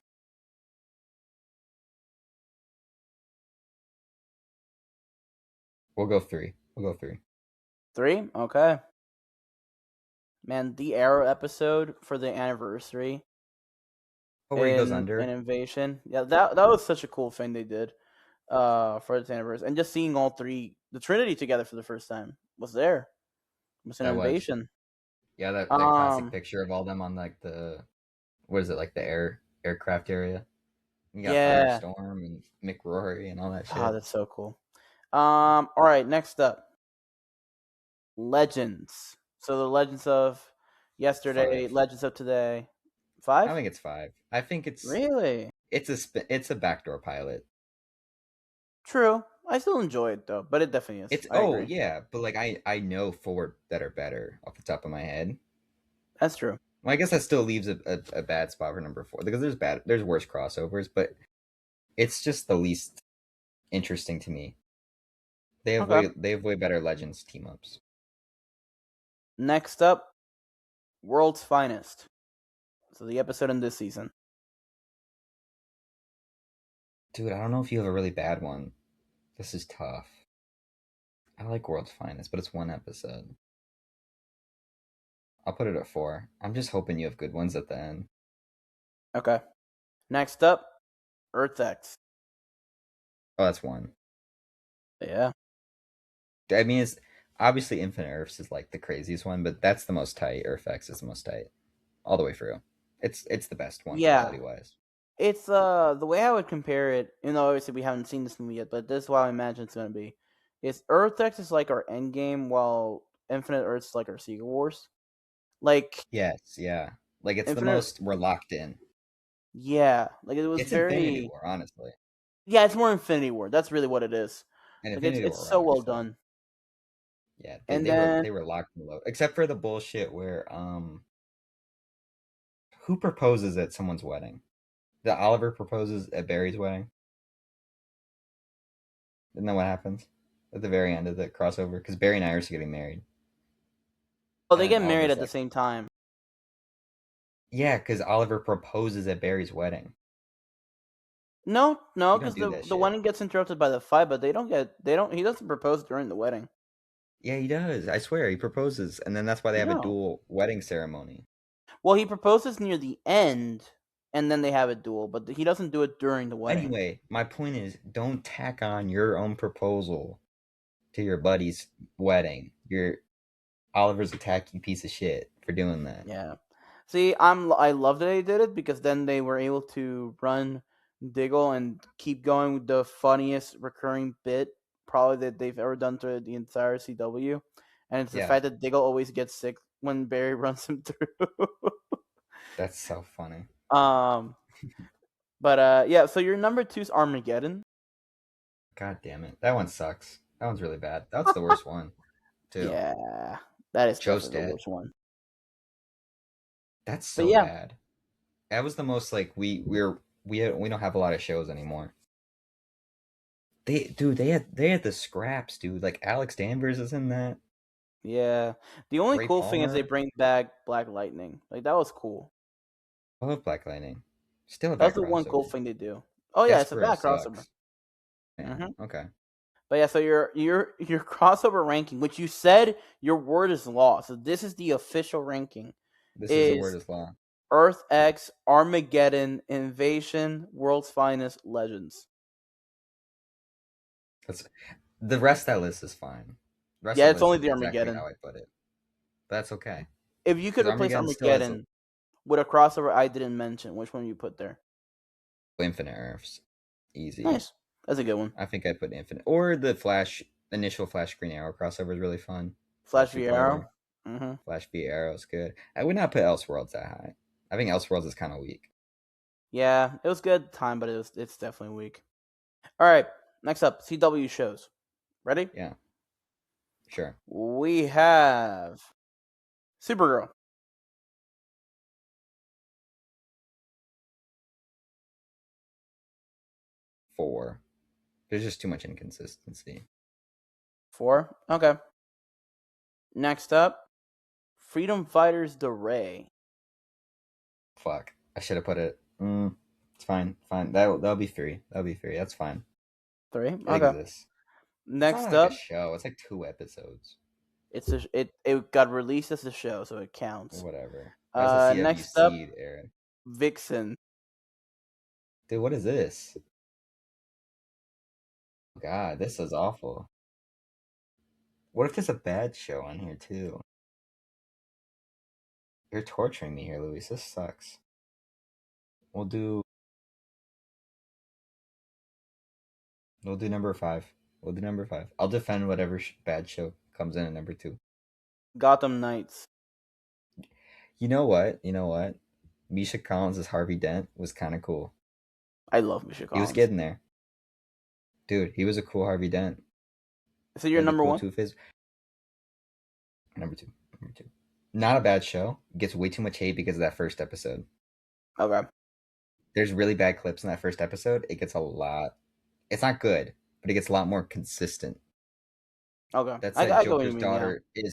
We'll go 3. We'll go 3. 3. Okay. Man, the Arrow episode for the anniversary Oh, where he goes in under. Invasion. Yeah, that was such a cool thing they did for its anniversary. And just seeing all three the Trinity together for the first time was there. It was an That was Invasion. yeah. That classic Um picture of all them on like the what is it like the aircraft area. You got yeah. Firestorm and McRory and all that Ah, shit. that's so cool. All right, next up. Legends. So the Legends of yesterday, 5. Legends of today. I 5? think it's 5. I think Really? it's a backdoor pilot. True. I still enjoy it though, but it definitely is. It's I oh agree. yeah, but like I know four that are better off the top of my head. That's true. Well, I guess that still leaves a bad spot for number 4 because there's worse crossovers, but it's just the least interesting to me. Okay. They have way better Legends team ups. Next up, World's Finest. So the episode in this season. Dude, I don't know if you have a really bad one. This is tough. I like World's Finest, but it's one episode. I'll put it at 4. I'm just hoping you have good ones at the end. Okay. Next up, Earth X. Oh, that's 1. Yeah. I mean, it's obviously Infinite Earths is like the craziest one, but that's the most tight. Earth X is the most tight, all the way through. It's the best one Yeah. quality wise. It's the way I would compare it, you know, obviously we haven't seen this movie yet, but this is what I imagine it's gonna be. Is Earth X is like our end game while Infinite Earths is like our Secret Wars. Like Yes, yeah. Like it's the Infinite most we're locked in. Yeah, like it was It's Infinity very. War, honestly. Yeah, it's more Infinity War. That's really what it is. And Like Infinity it's War so well rocks though. done. Yeah, And then they were locked and loaded. Except for the bullshit where who proposes at someone's wedding? The Oliver proposes at Barry's wedding. Isn't that what happens at the very end of the crossover? Because Barry and Iris are getting married, oh, and they then get married Oliver's at the like, same time. "Yeah," because Oliver proposes at Barry's wedding. No, no, You don't because do the that the shit. wedding gets interrupted by the fight, but they don't. He doesn't propose during the wedding. Yeah, he does. I swear, he proposes, and then that's why they have a No. dual wedding ceremony. Well, he proposes near the end, and then they have a duel, but he doesn't do it during the wedding. Anyway, my point is, don't tack on your own proposal to your buddy's wedding. Your Oliver's a tacky piece of shit for doing that. Yeah. See, I love that they did it because then they were able to run Diggle and keep going with the funniest recurring bit probably that they've ever done through the entire CW, and it's the Yeah, fact that Diggle always gets sick when Barry runs him through. that's so funny. um, but yeah. So your number two is Armageddon. God damn it. That one sucks. That one's really bad. That's the worst one, too. Yeah, that is Joe's definitely the dead. worst one. That's But so yeah, bad. That was the most like we don't have a lot of shows anymore. They had the scraps, dude. Like Alex Danvers is in that. yeah. The only Ray cool thing is they Palmer. bring back Black Lightning. Like that was cool. I love Black Lightning. Still a That was bad the one cool crossover. thing they do. Oh yeah, it's a Despero bad crossover. sucks. Yeah. hmm Okay. But yeah, so your crossover ranking, which you said your word is law. So this is the official ranking. This is the word Is is law. Earth X, Armageddon, Invasion, World's Finest, Legends. That's the rest of that list is fine. The rest Yeah, of the it's list only is the exactly Armageddon. how I put it. But that's okay. If you could Because replace Armageddon still has Armageddon with a crossover I didn't mention, which one you put there? infinite Earths. Easy. Nice. That's a good one. I think I'd put infinite. Or the Flash initial Flash Green Arrow crossover is really fun. That Flash v super Arrow. over. hmm Flash V Arrow is good. I would not put Elseworlds that high. I think Elseworlds is kind of weak. Yeah, it was good time, but it's definitely weak. All right, next up, CW shows. Ready? Yeah, sure. We have Supergirl. 4. There's just too much inconsistency. 4. Okay. Next up, Freedom Fighters The Ray. Fuck. I should have put it. It's fine. Fine. That'll be 3. That'll be 3. That's fine. 3. It Okay. exists. It's not Next like a up, show. It's like 2 episodes. it got released as a show, so it counts. Whatever. That's a CW Next up, seed, Aaron. Vixen. Dude, what is this? God, this is awful. What if there's a bad show on here too? You're torturing me here, Luis. This sucks. We'll do we'll do number 5. We'll do number 5. I'll defend whatever bad show comes in at number 2. Gotham Knights. You know what? You know what? Misha Collins as Harvey Dent was kind of cool. I love Misha He was Collins. getting there. Dude, he was a cool Harvey Dent. So you're Like the number cool 1? two phase. Number 2. Number 2. Not a bad show. Gets way too much hate because of that first episode. Okay. There's really bad clips in that first episode. It gets a lot. It's not good, but it gets a lot more consistent. Okay. That's I, like I go what you mean, yeah.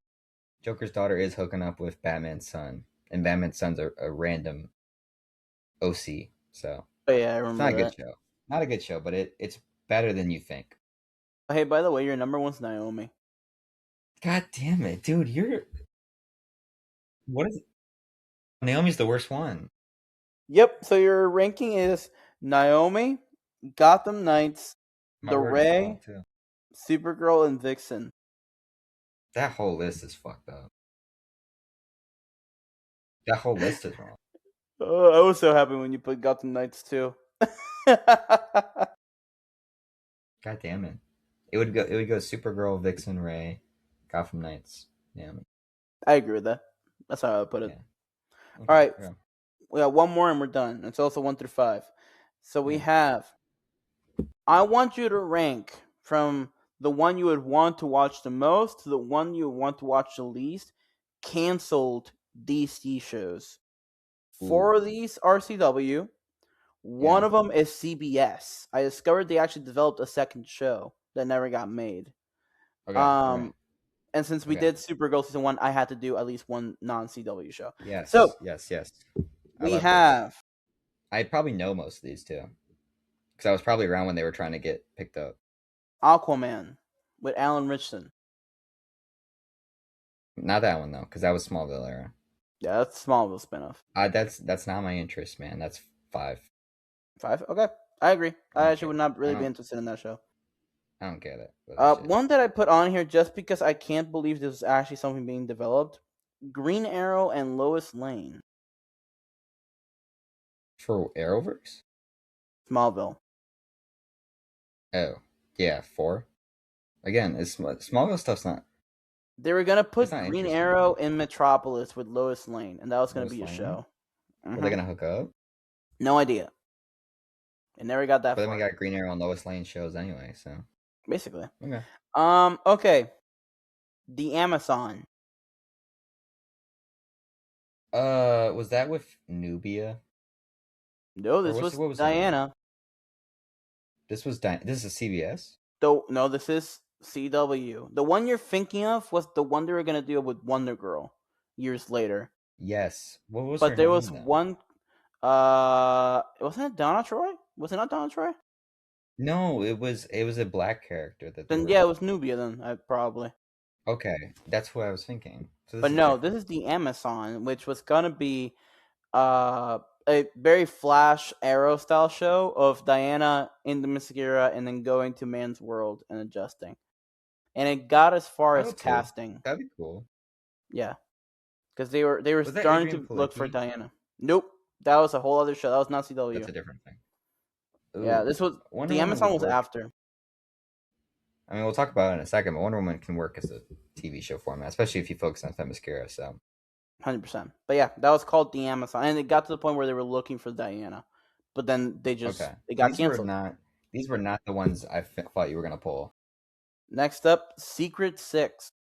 Joker's daughter is hooking up with Batman's son, and Batman's son's a random OC. So Oh, yeah, I it's not a remember good that. show. Not a good show, but it's better than you think. Hey, by the way, your number 1's Naomi. God damn it, dude! What is Naomi's the worst one. Yep, so your ranking is Naomi, Gotham Knights, My The word is law Ray, too. Supergirl, and Vixen. That whole list is fucked up. That whole list is wrong. Oh, I was so happy when you put Gotham Knights too. I God damn it. It would go Supergirl, Vixen, Ray, Gotham Knights, Naomi. agree with that. That's how I would put it. Yeah. All Okay. right, Yeah. We got one more and we're done. It's also 1 through 5. So we Yeah. have. I want you to rank from the one you would want to watch the most to the one you would want to watch the least. Canceled DC shows. Ooh. 4 of these are CW. One Yeah. of them is CBS. I discovered they actually developed a second show that never got made. Okay. Okay. Um, and since we Okay. did Supergirl season 1, I had to do at least one non CW show. So Yes. Yes. Yes. I we love this. have I probably know most of these too, because I was probably around when they were trying to get picked up. Aquaman with Alan Richardson. Not that one though, because that was Smallville era. Yeah, that's Smallville spinoff. That's not my interest, man. That's 5. 5? Okay. I agree. I I don't actually get. would not I really be don't. interested in that show. I don't get it. But that shit. One that I put on here just because I can't believe this is actually something being developed. Green Arrow and Lois Lane. For Arrowverse. Smallville. Oh, yeah, 4. Again, it's Smallville stuff's not. They were gonna It's put not Green interesting to Arrow me. in Metropolis with Lois Lane, and that was gonna Lois be a Lane. show. Are they Hmm. gonna hook up? No idea. It never got that But then we far. got Green Arrow and Lois Lane shows anyway. So Basically. okay. Okay. The Amazon. Was that with Nubia No, or this was what was her name? Diana. This is CBS. Though no, this is CW. The one you're thinking of was the one they were gonna do with Wonder Girl years later. Yes. What was But her there was name though? one. Wasn't it Donna Troy? Was it not Donna Troy? No, it was a black character that they Then were. yeah, it was Nubia. Then I probably. Okay, that's what I was thinking. So But this is no, this different. is the Amazon, which was gonna be a very Flash Arrow style show of Diana in the Mystic Era and then going to Man's World and adjusting. And it got as far Oh, as that's cool. casting. That'd be cool. Yeah, because they were Was that starting Adrian to look for Palicki? Diana. Nope, that was a whole other show. That was not That's CW. a different thing. Yeah, Ooh, this was Wonder the Woman Amazon would was work. after. I mean, we'll talk about it in a second, but Wonder Woman can work as a TV show format, especially if you focus on Themyscira. So 100%. But yeah, that was called the Amazon, and it got to the point where they were looking for Diana, but then okay, it got these were canceled. not these were not the ones thought you were gonna pull. Next up, Secret Six.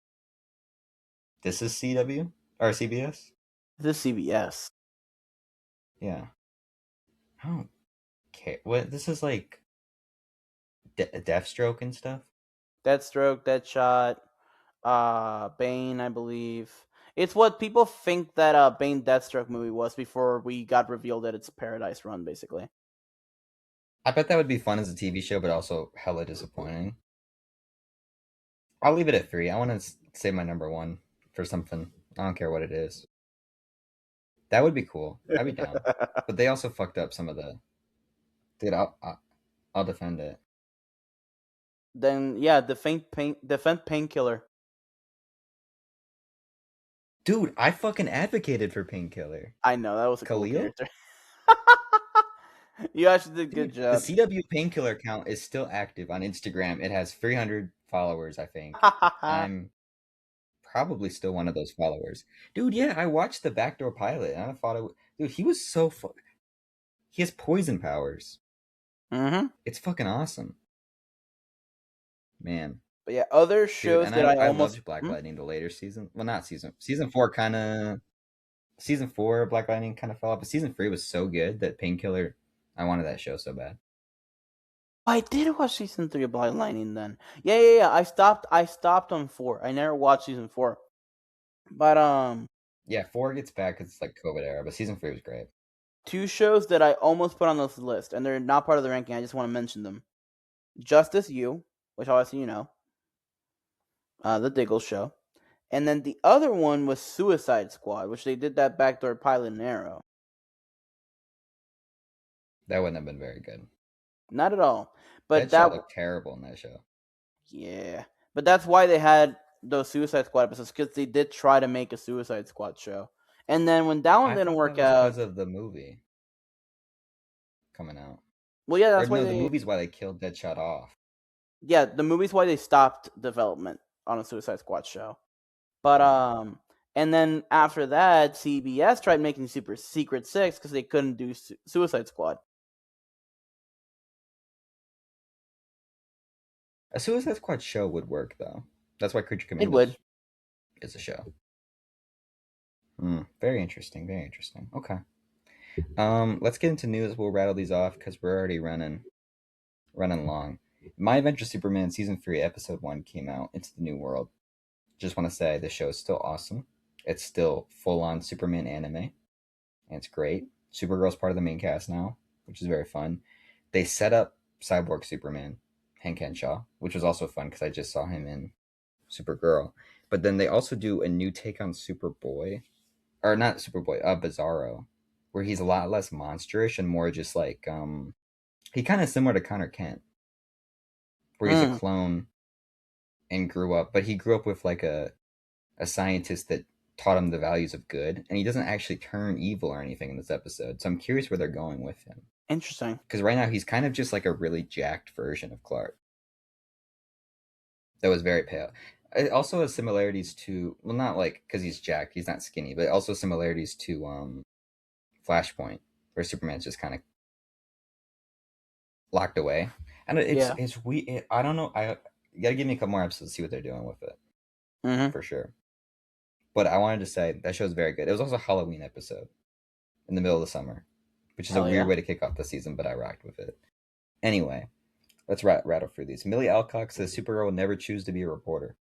This is CW or CBS. This is CBS. Yeah. I don't care. What this is like Deathstroke and stuff. Deathstroke, Deadshot, Bane, I believe. It's what people think that Bane Deathstroke movie was before we got revealed that it's Paradise Run, basically. I bet that would be fun as a TV show, but also hella disappointing. I'll leave it at 3. I want to say my number 1 for something. I don't care what it is. That would be cool. I'd be down. But they also fucked up some of the. Dude, I'll defend it. Then yeah, Defend Painkiller. Dude, I fucking advocated for Painkiller. I know that was a cool Khalil? character. You actually did a good Dude, the job. CW Painkiller account is still active on Instagram. It has 300 followers, I think. I'm probably still one of those followers. Dude, yeah, I watched the backdoor pilot and I thought dude, he was so he has poison powers. Mm-hmm. It's fucking awesome. Man. But yeah, other Dude, shows and that I I almost loved Black Lightning the later season. Well, not season 4 kind of season 4 Black Lightning kind of fell off, but season 3 was so good that Painkiller I wanted that show so bad. I did watch season 3 of Blind Lightning then. Yeah. I stopped on 4. I never watched season 4. But Yeah, 4 gets back cuz it's like COVID era, but season 3 was great. 2 shows that I almost put on this list, and they're not part of the ranking. I just want to mention them. Justice U, which obviously you know, the Diggle show, and then the other one was Suicide Squad, which they did that backdoor pilot in Arrow. That wouldn't have been very good. Not at all. But Deadshot looked terrible in that show. yeah, but that's why they had those Suicide Squad episodes, because they did try to make a Suicide Squad show, and then when that one I didn't thought that work was out, because of the movie coming out. well, yeah, Or that's why no, the they movie's why they killed Deadshot off. yeah, the movie's why they stopped development on a Suicide Squad show. But Yeah. And then after that, CBS tried making Super Secret Six because they couldn't do Suicide Squad. A Suicide Squad show would work though. That's why Creature It would. Commandos is a show. Very interesting. Very interesting. Okay. Let's get into news. We'll rattle these off because we're already running long. My Adventure Superman season 3 episode 1 came out. Into the New World. Just want to say the show is still awesome. It's still full on Superman anime, and it's great. Supergirl's part of the main cast now, which is very fun. They set up Cyborg Superman, Hank Henshaw, which was also fun because I just saw him in Supergirl. But then they also do a new take on Superboy, or not Superboy, Bizarro, where he's a lot less monsterish and more just like he kind of similar to Connor Kent, where he's a Mm, clone and grew up, but he grew up with like a scientist that taught him the values of good, and he doesn't actually turn evil or anything in this episode. So I'm curious where they're going with him interesting. because right now he's kind of just like a really jacked version of Clark that was very pale. It also has similarities to, well, not like because he's jacked, he's not skinny, but also similarities to Flashpoint, where Superman's just kind of locked away, and Yeah. it's we. I don't know. You gotta give me a couple more episodes to see what they're doing with it Mm-hmm. for sure. But I wanted to say that show's very good. It was also a Halloween episode in the middle of the summer, which is a Hell weird yeah. way to kick off the season, but I rocked with it. Anyway, let's rattle through these. Millie Alcock says Supergirl will never choose to be a reporter.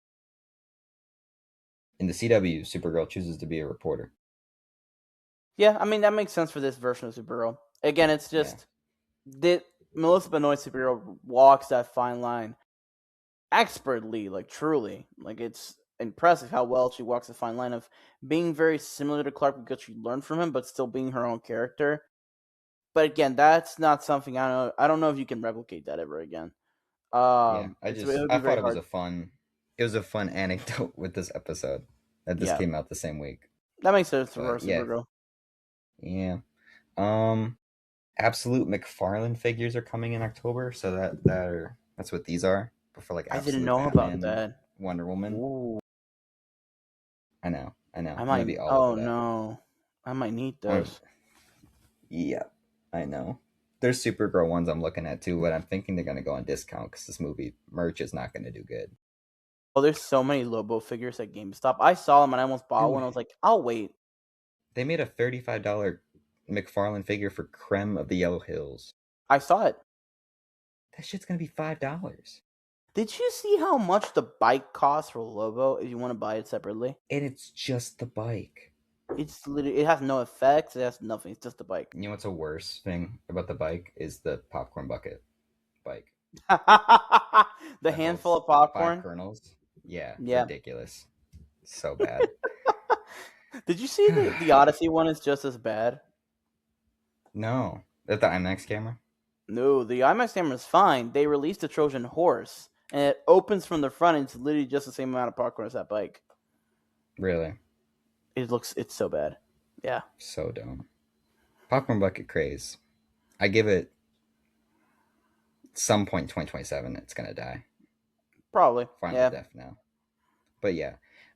In the CW, Supergirl chooses to be a reporter. Yeah, I mean that makes sense for this version of Supergirl. Again, it's Yeah, just that Melissa Benoist Supergirl walks that fine line expertly, like truly. Like it's impressive how well she walks the fine line of being very similar to Clark because she learned from him, but still being her own character. But again, that's not something I know. I don't know if you can replicate that ever again. yeah. It would I be very thought hard. it was a fun anecdote with this episode that this Yeah, came out the same week. that makes sense for her But yeah, Supergirl. yeah. Um, Absolute McFarlane figures are coming in October, so that's what these are. But for like I didn't Absolute know about Batman, that. Wonder Woman. Ooh, I know. I I'm gonna might. be all over Oh that. no, I might need Um, those. yeah, I know. There's Supergirl ones I'm looking at too, but I'm thinking they're gonna go on discount because this movie merch is not gonna do good. Oh, there's so many Lobo figures at GameStop. I saw them and I almost bought Dude, one. I was like, I'll wait. they made a $35 McFarlane figure for Creme of the Yellow Hills. I saw it. That shit's gonna be $5, Did you see how much the bike costs for Lobo if you want to buy it separately? and it's just the bike. It's literally, it has no effects. It has nothing. It's just a bike. You know what's a worse thing about the bike is the popcorn bucket bike The that handful holds of 5 popcorn. kernels. Yeah, Yeah. ridiculous. So bad. Did you see the Odyssey one is just as bad? No, that the IMAX camera. No, the IMAX camera is fine. They released the Trojan horse, and it opens from the front, and it's literally just the same amount of popcorn as that bike. Really, It's so bad. Yeah, so dumb. Popcorn bucket craze. I give it some point in 2027. It's gonna die. probably. Final Yeah, death now. But yeah,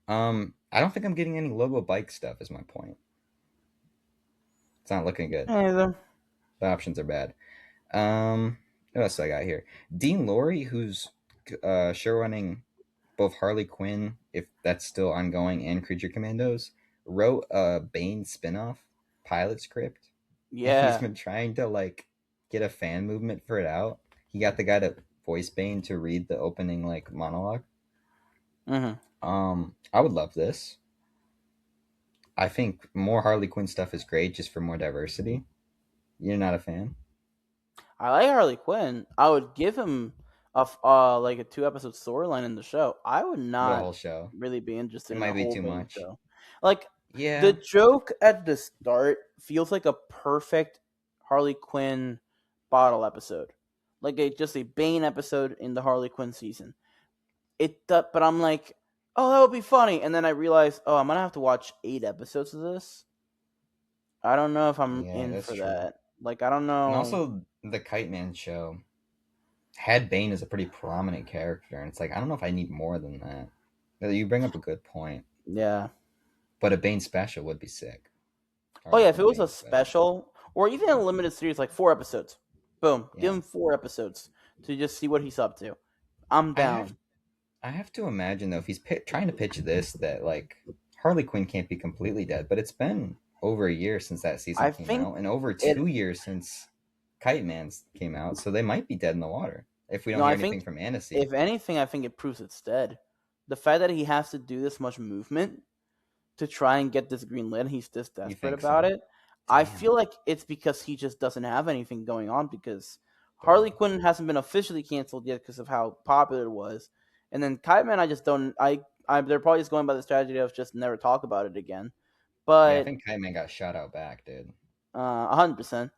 I don't think I'm getting any Lobo bike stuff. Is my point. It's not looking good. either. The options are bad. What else do I got here? Dean Lorry, who's show running both Harley Quinn, if that's still ongoing, and Creature Commandos, wrote a Bane spinoff pilot script, and he's Yeah. been trying to like get a fan movement for it out. He got the guy to voice Bane to read the opening like monologue. Hmm. I would love this. I think more Harley Quinn stuff is great just for more diversity. You're not a fan? I like Harley Quinn. I would give him like a 2 episode storyline in the show. I would The not whole show. really be interested It in a might be whole too Bane much. show. Like the Yeah. joke at the start feels like a perfect Harley Quinn bottle episode, like just a Bane episode in the Harley Quinn season. But I'm like, oh, that would be funny, and then I realize, oh, I'm gonna have to watch 8 episodes of this. I don't know if I'm Yeah, in that's for true. that. Like, I don't And know. also, the Kite Man show had Bane as a pretty prominent character, and it's like I don't know if I need more than that. You bring up a good point. Yeah. But a Bane special would be sick. Oh Harley yeah, if it Quinn was a Bane special. special or even a limited series, like 4 episodes, boom, give Yeah. him 4 episodes to just see what he's up to. I'm I have down. I have to imagine though if he's trying to pitch this that like Harley Quinn can't be completely dead, but it's been over a year since that season I came think out, and over it. 2 years since Kite Man came out, so they might be dead in the water if we don't No, hear I anything think from Annecy. if anything, I think it proves it's dead. The fact that he has to do this much movement to try and get this green lit, he's this You desperate think about so? it. I Damn. feel like it's because he just doesn't have anything going on because Harley Damn. Quinn hasn't been officially canceled yet because of how popular it was. And then Kite Man, I just don't. They're probably just going by the strategy of just never talk about it again. Yeah, I But think Kite Man got shot out back, dude. 100%.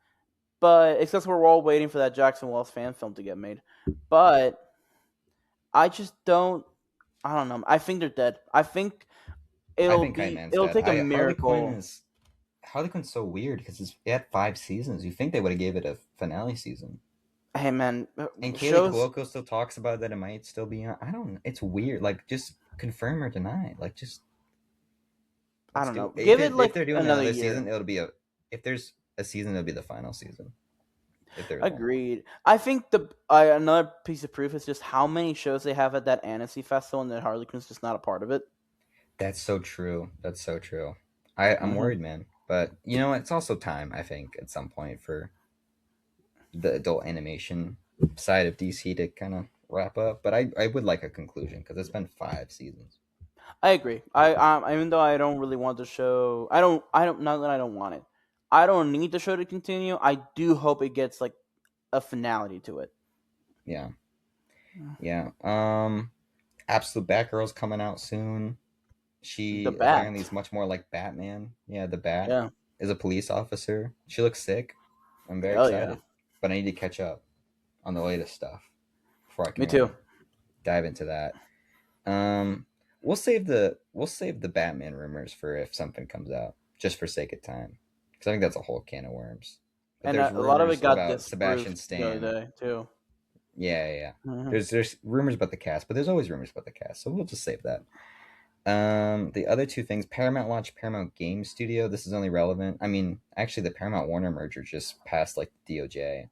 But except we're all waiting for that Jackson Wells fan film to get made. But I just don't. I don't know. I think they're dead. I think I think Kite Man's it'll dead. take a I miracle. Harley Quinn's so weird because it had 5 seasons. You think they would have gave it a finale season? Hey man, And Kaylee shows. Cuoco still talks about that it might still be on. I don't. It's weird. Like, just confirm or deny. Like, just I let's don't do know. it. Give it If like they're doing another another year. season, it'll be a. If there's a season, it'll be the final season. If there's one. Agreed. I think the another piece of proof is just how many shows they have at that Annecy Festival, and that Harley Quinn's just not a part of it. That's so true. That's so true. I'm Hmm. worried, man. But it's also time. I think at some point for the adult animation side of DC to kind of wrap up. But I would like a conclusion because it's been 5 seasons. I agree. Even though I don't really want the show, I don't not that I don't want it. I don't need the show to continue. I do hope it gets like a finality to it. Yeah, yeah. Absolute Batgirl's coming out soon. The She apparently Bat. is much more like Batman. Yeah, the Bat Yeah. is a police officer. She looks sick. I'm very Hell yeah. excited, but I need to catch up on the latest stuff before I Me can too. really dive into that. Um, we'll save the Batman rumors for if something comes out, just for sake of time, because I think that's a whole can of worms. But And there's a lot of it rumors got about Sebastian disproved the other Stan. day too. Yeah, yeah, yeah. Hmm. There's rumors about the cast, but there's always rumors about the cast, so we'll just save that. The other two things: Paramount launched Paramount Game Studio. This is only relevant. I mean, actually, the Paramount Warner merger just passed like the DOJ,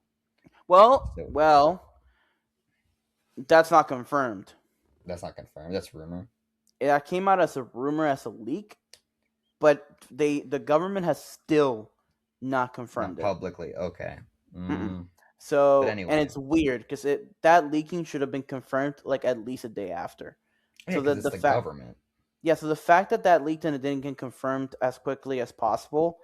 so Well, that's not confirmed. that's not confirmed. That's rumor. It came out as a rumor, as a leak, but the government has still not Not confirmed it. publicly. Okay. Mm-mm. Mm, but So, and anyway, it's weird because that leaking should have been confirmed like at least a day after. yeah, So because that it's the the fact, government. yeah, so the fact that that leaked and it didn't get confirmed as quickly as possible,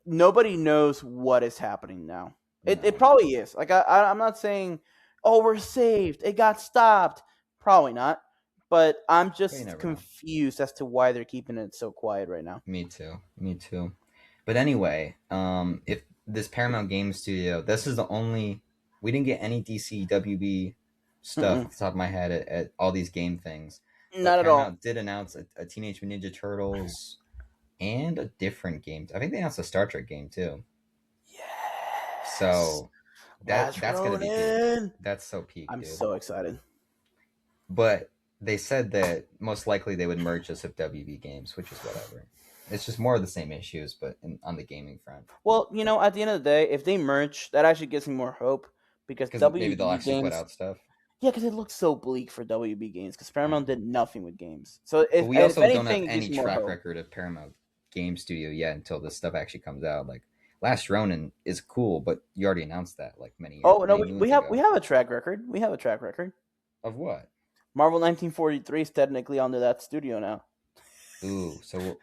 nobody knows what is happening now. It No, probably is. Like I'm not saying, oh, we're saved. It got stopped. Probably not. But I'm but you just never know. confused as to why they're keeping it so quiet right now. Me too. Me too. But anyway, if this Paramount Game Studio, this is the only we didn't get any DC WB stuff Mm-mm. at the top of my head at all these game things, but Not at all. Paramount did announce a Teenage Mutant Ninja Turtles and a different game. I think they announced a Star Trek game too. Yes. So Last that's gonna be peak. Ronin. That's so peak, I'm dude. so excited. But they said that most likely they would merge this with WB games, which is whatever. It's just more of the same issues, but on the gaming front. Well, at the end of the day, if they merge, that actually gives me more hope because Because maybe they'll WB actually put games. out stuff. Yeah, because it looks so bleak for WB games because Paramount did nothing with games. So But we if also don't have anything, it gives any me more track hope. record of Paramount Game Studio yet until this stuff actually comes out. Like Last Ronin is cool, but you already announced that like Oh no, many we moons have we ago. have a track record. We have a track record. Of what? Marvel 1943 is technically under that studio now. Ooh, so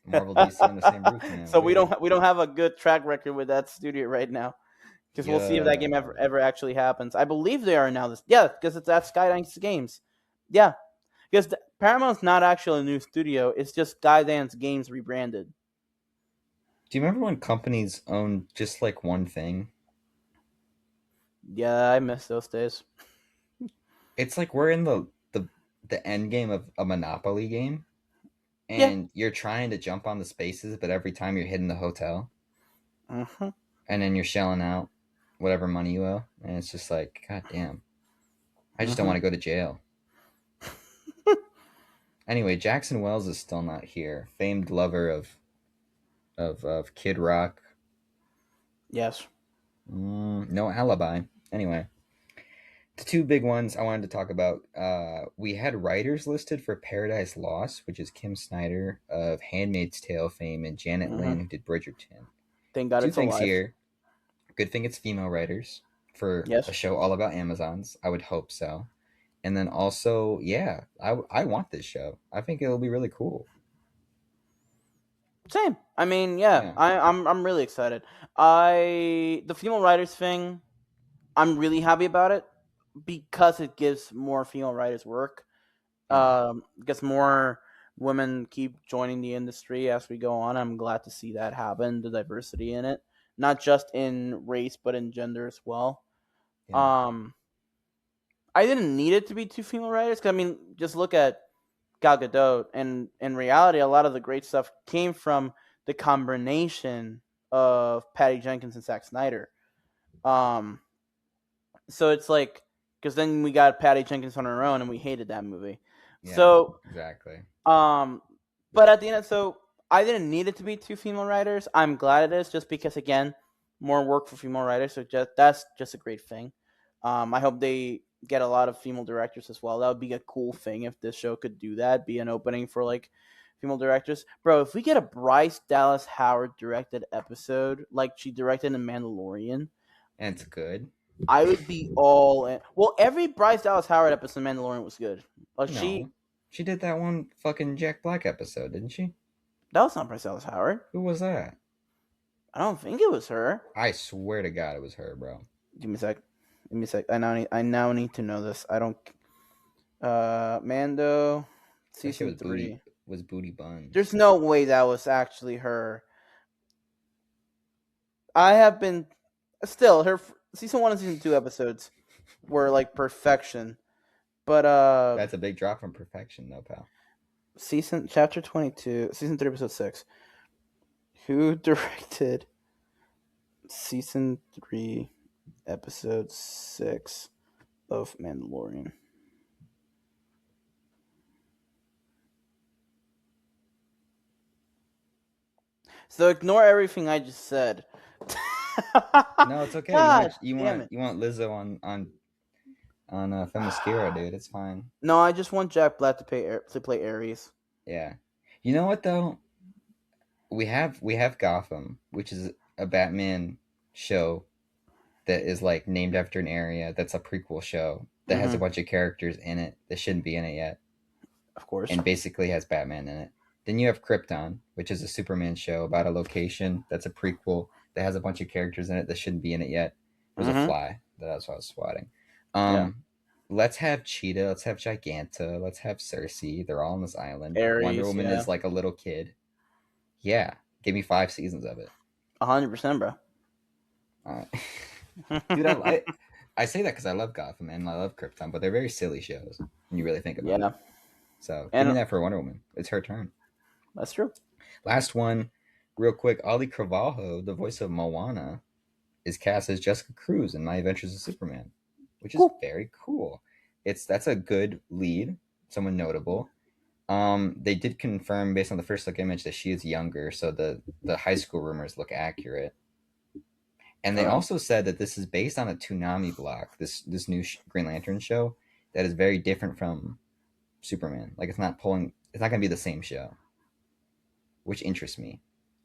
Marvel DC on the same roof, man. So we don't Weird. we don't have a good track record with that studio right now. Because we'll see if that game Yeah. ever actually happens. I believe they are now. Yeah, because it's at Skydance Games. Yeah, because Paramount's not actually a new studio. It's just Skydance Games rebranded. Do you remember when companies owned just like one thing? Yeah, I miss those days. It's like we're in the end game of a Monopoly game, Yeah. and you're trying to jump on the spaces, but every time you're hitting the hotel, Hmm. and then you're shelling out whatever money you owe, and it's just like, God damn, I just don't Hmm. want to go to jail. Anyway, Jackson Wells is still not here. Famed lover of Kid Rock. Yes. No alibi. Anyway, the two big ones I wanted to talk about. We had writers listed for Paradise Lost, which is Kim Snyder of Handmaid's Tale fame and Janet Hmm. Lynn, who did Bridgerton. Thank God Two it's things alive. here. Good thing it's female writers for a Yes. show all about Amazons. I would hope so. And then also, yeah, I want this show. I think it'll be really cool. Same. I mean, yeah, Yeah, I'm really excited. The female writers thing, I'm really happy about it because it gives more female writers work. yeah, Gets more women keep joining the industry as we go on. I'm glad to see that happen. The diversity in it, not just in race but in gender as well. yeah. Um, I didn't need it to be two female writers. 'Cause, I mean, just look at Gal Gadot, and in reality, a lot of the great stuff came from the combination of Patty Jenkins and Zack Snyder. Um, so it's like because then we got Patty Jenkins on her own, and we hated that movie. Yeah, So, exactly. um, but at the end, so I didn't need it to be two female writers. I'm glad it is, just because again, more work for female writers. So just that's just a great thing. I hope they get a lot of female directors as well. That would be a cool thing if this show could do that. Be an opening for like female directors, bro. If we get a Bryce Dallas Howard directed episode like she directed in Mandalorian, And it's good. I would be all in. Well, every Bryce Dallas Howard episode in Mandalorian was good. Like No, she did that one fucking Jack Black episode, didn't she? that was not Bryce Dallas Howard. Who was that? I don't think it was her. I swear to God, it was her, bro. Give me a sec. Give me a sec. I now need to know this. I don't. Mando, That shit season was three. booty buns. There's no way that was actually her. I have been still her season 1 and season 2 episodes were like perfection, but That's a big drop from perfection, though, pal. season chapter 22, season 3, episode 6. Who directed season 3, episode 6 of Mandalorian? So ignore everything I just said. No, it's okay. God damn it. You want Lizzo on Themyscira, dude. It's fine. No, I just want Jack Black to play Ares. Yeah. You know what though? We have Gotham, which is a Batman show that is like named after an area. That's a prequel show that has a Mm-hmm. bunch of characters in it that shouldn't be in it yet, Of course. and basically has Batman in it. Then you have Krypton, which is a Superman show about a location that's a prequel that has a bunch of characters in it that shouldn't be in it yet. There's a Mm-hmm. fly. That's what I was swatting. Yeah. Let's have Cheetah. Let's have Giganta. Let's have Cersei. They're all on this island. Wonder Ares, Woman yeah. is like a little kid. Yeah, give me 5 seasons of it. 100%, bro. Uh, dude, I say that because I love Gotham and I love Krypton, but they're very silly shows when you really think about Yeah. it. So give me And that for Wonder Woman. It's her turn. that's true. Last one, real quick. Ali Carvalho, the voice of Moana, is cast as Jessica Cruz in My Adventures of Superman, which is Cool. very cool. That's a good lead, someone notable. They did confirm based on the first look image that she is younger, so the high school rumors look accurate. And they also said that this is based on a Toonami block, this new Green Lantern show that is very different from Superman. Like it's not going to be the same show, which interests me.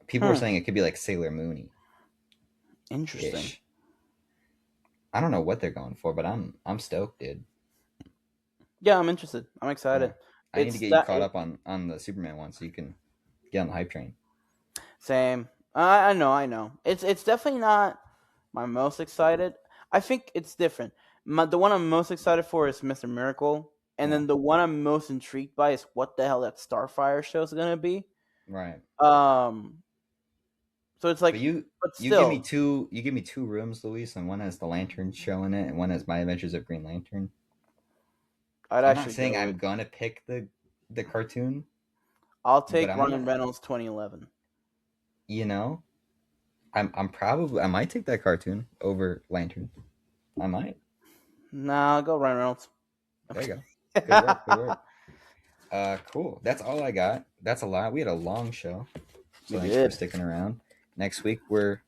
People were Hmm. saying it could be like Sailor Moon Interesting. ish. I don't know what they're going for, but I'm stoked, dude. Yeah, I'm interested. I'm Yeah, excited. I need to It's get you that caught up on the Superman one so you can get on the hype train. same. I know. I know. It's definitely not my most excited. I think it's different. The one I'm most excited for is Mr. Miracle, and Yeah, then the one I'm most intrigued by is what the hell that Starfire show is gonna be. right. Um. So it's But like, you but you give me still, two rooms, Luis, and one has the Lantern show in it, and one has My Adventures of Green Lantern. I'd I'm not actually saying go I'm with. gonna pick the cartoon, I'll but take I'm Ryan gonna, Reynolds 2011. you know, I might take that cartoon over Lantern. I might. Nah, I'll go Ryan Reynolds. There you go. Good work. Good work. Cool. That's all I got. That's a lot. We had a long show, so We thanks for did. sticking around. Next week we're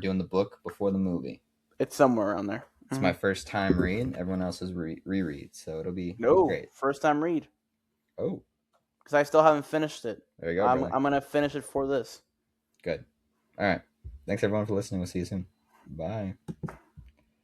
doing the book before the movie. It's somewhere around there. It's my first time reading. Everyone else is reread, so it'll be No, great. first time read Oh, because I still haven't finished it. there you go, I'm brother. I'm gonna finish it for this. Good. All right. Thanks everyone for listening. We'll see you soon. Bye.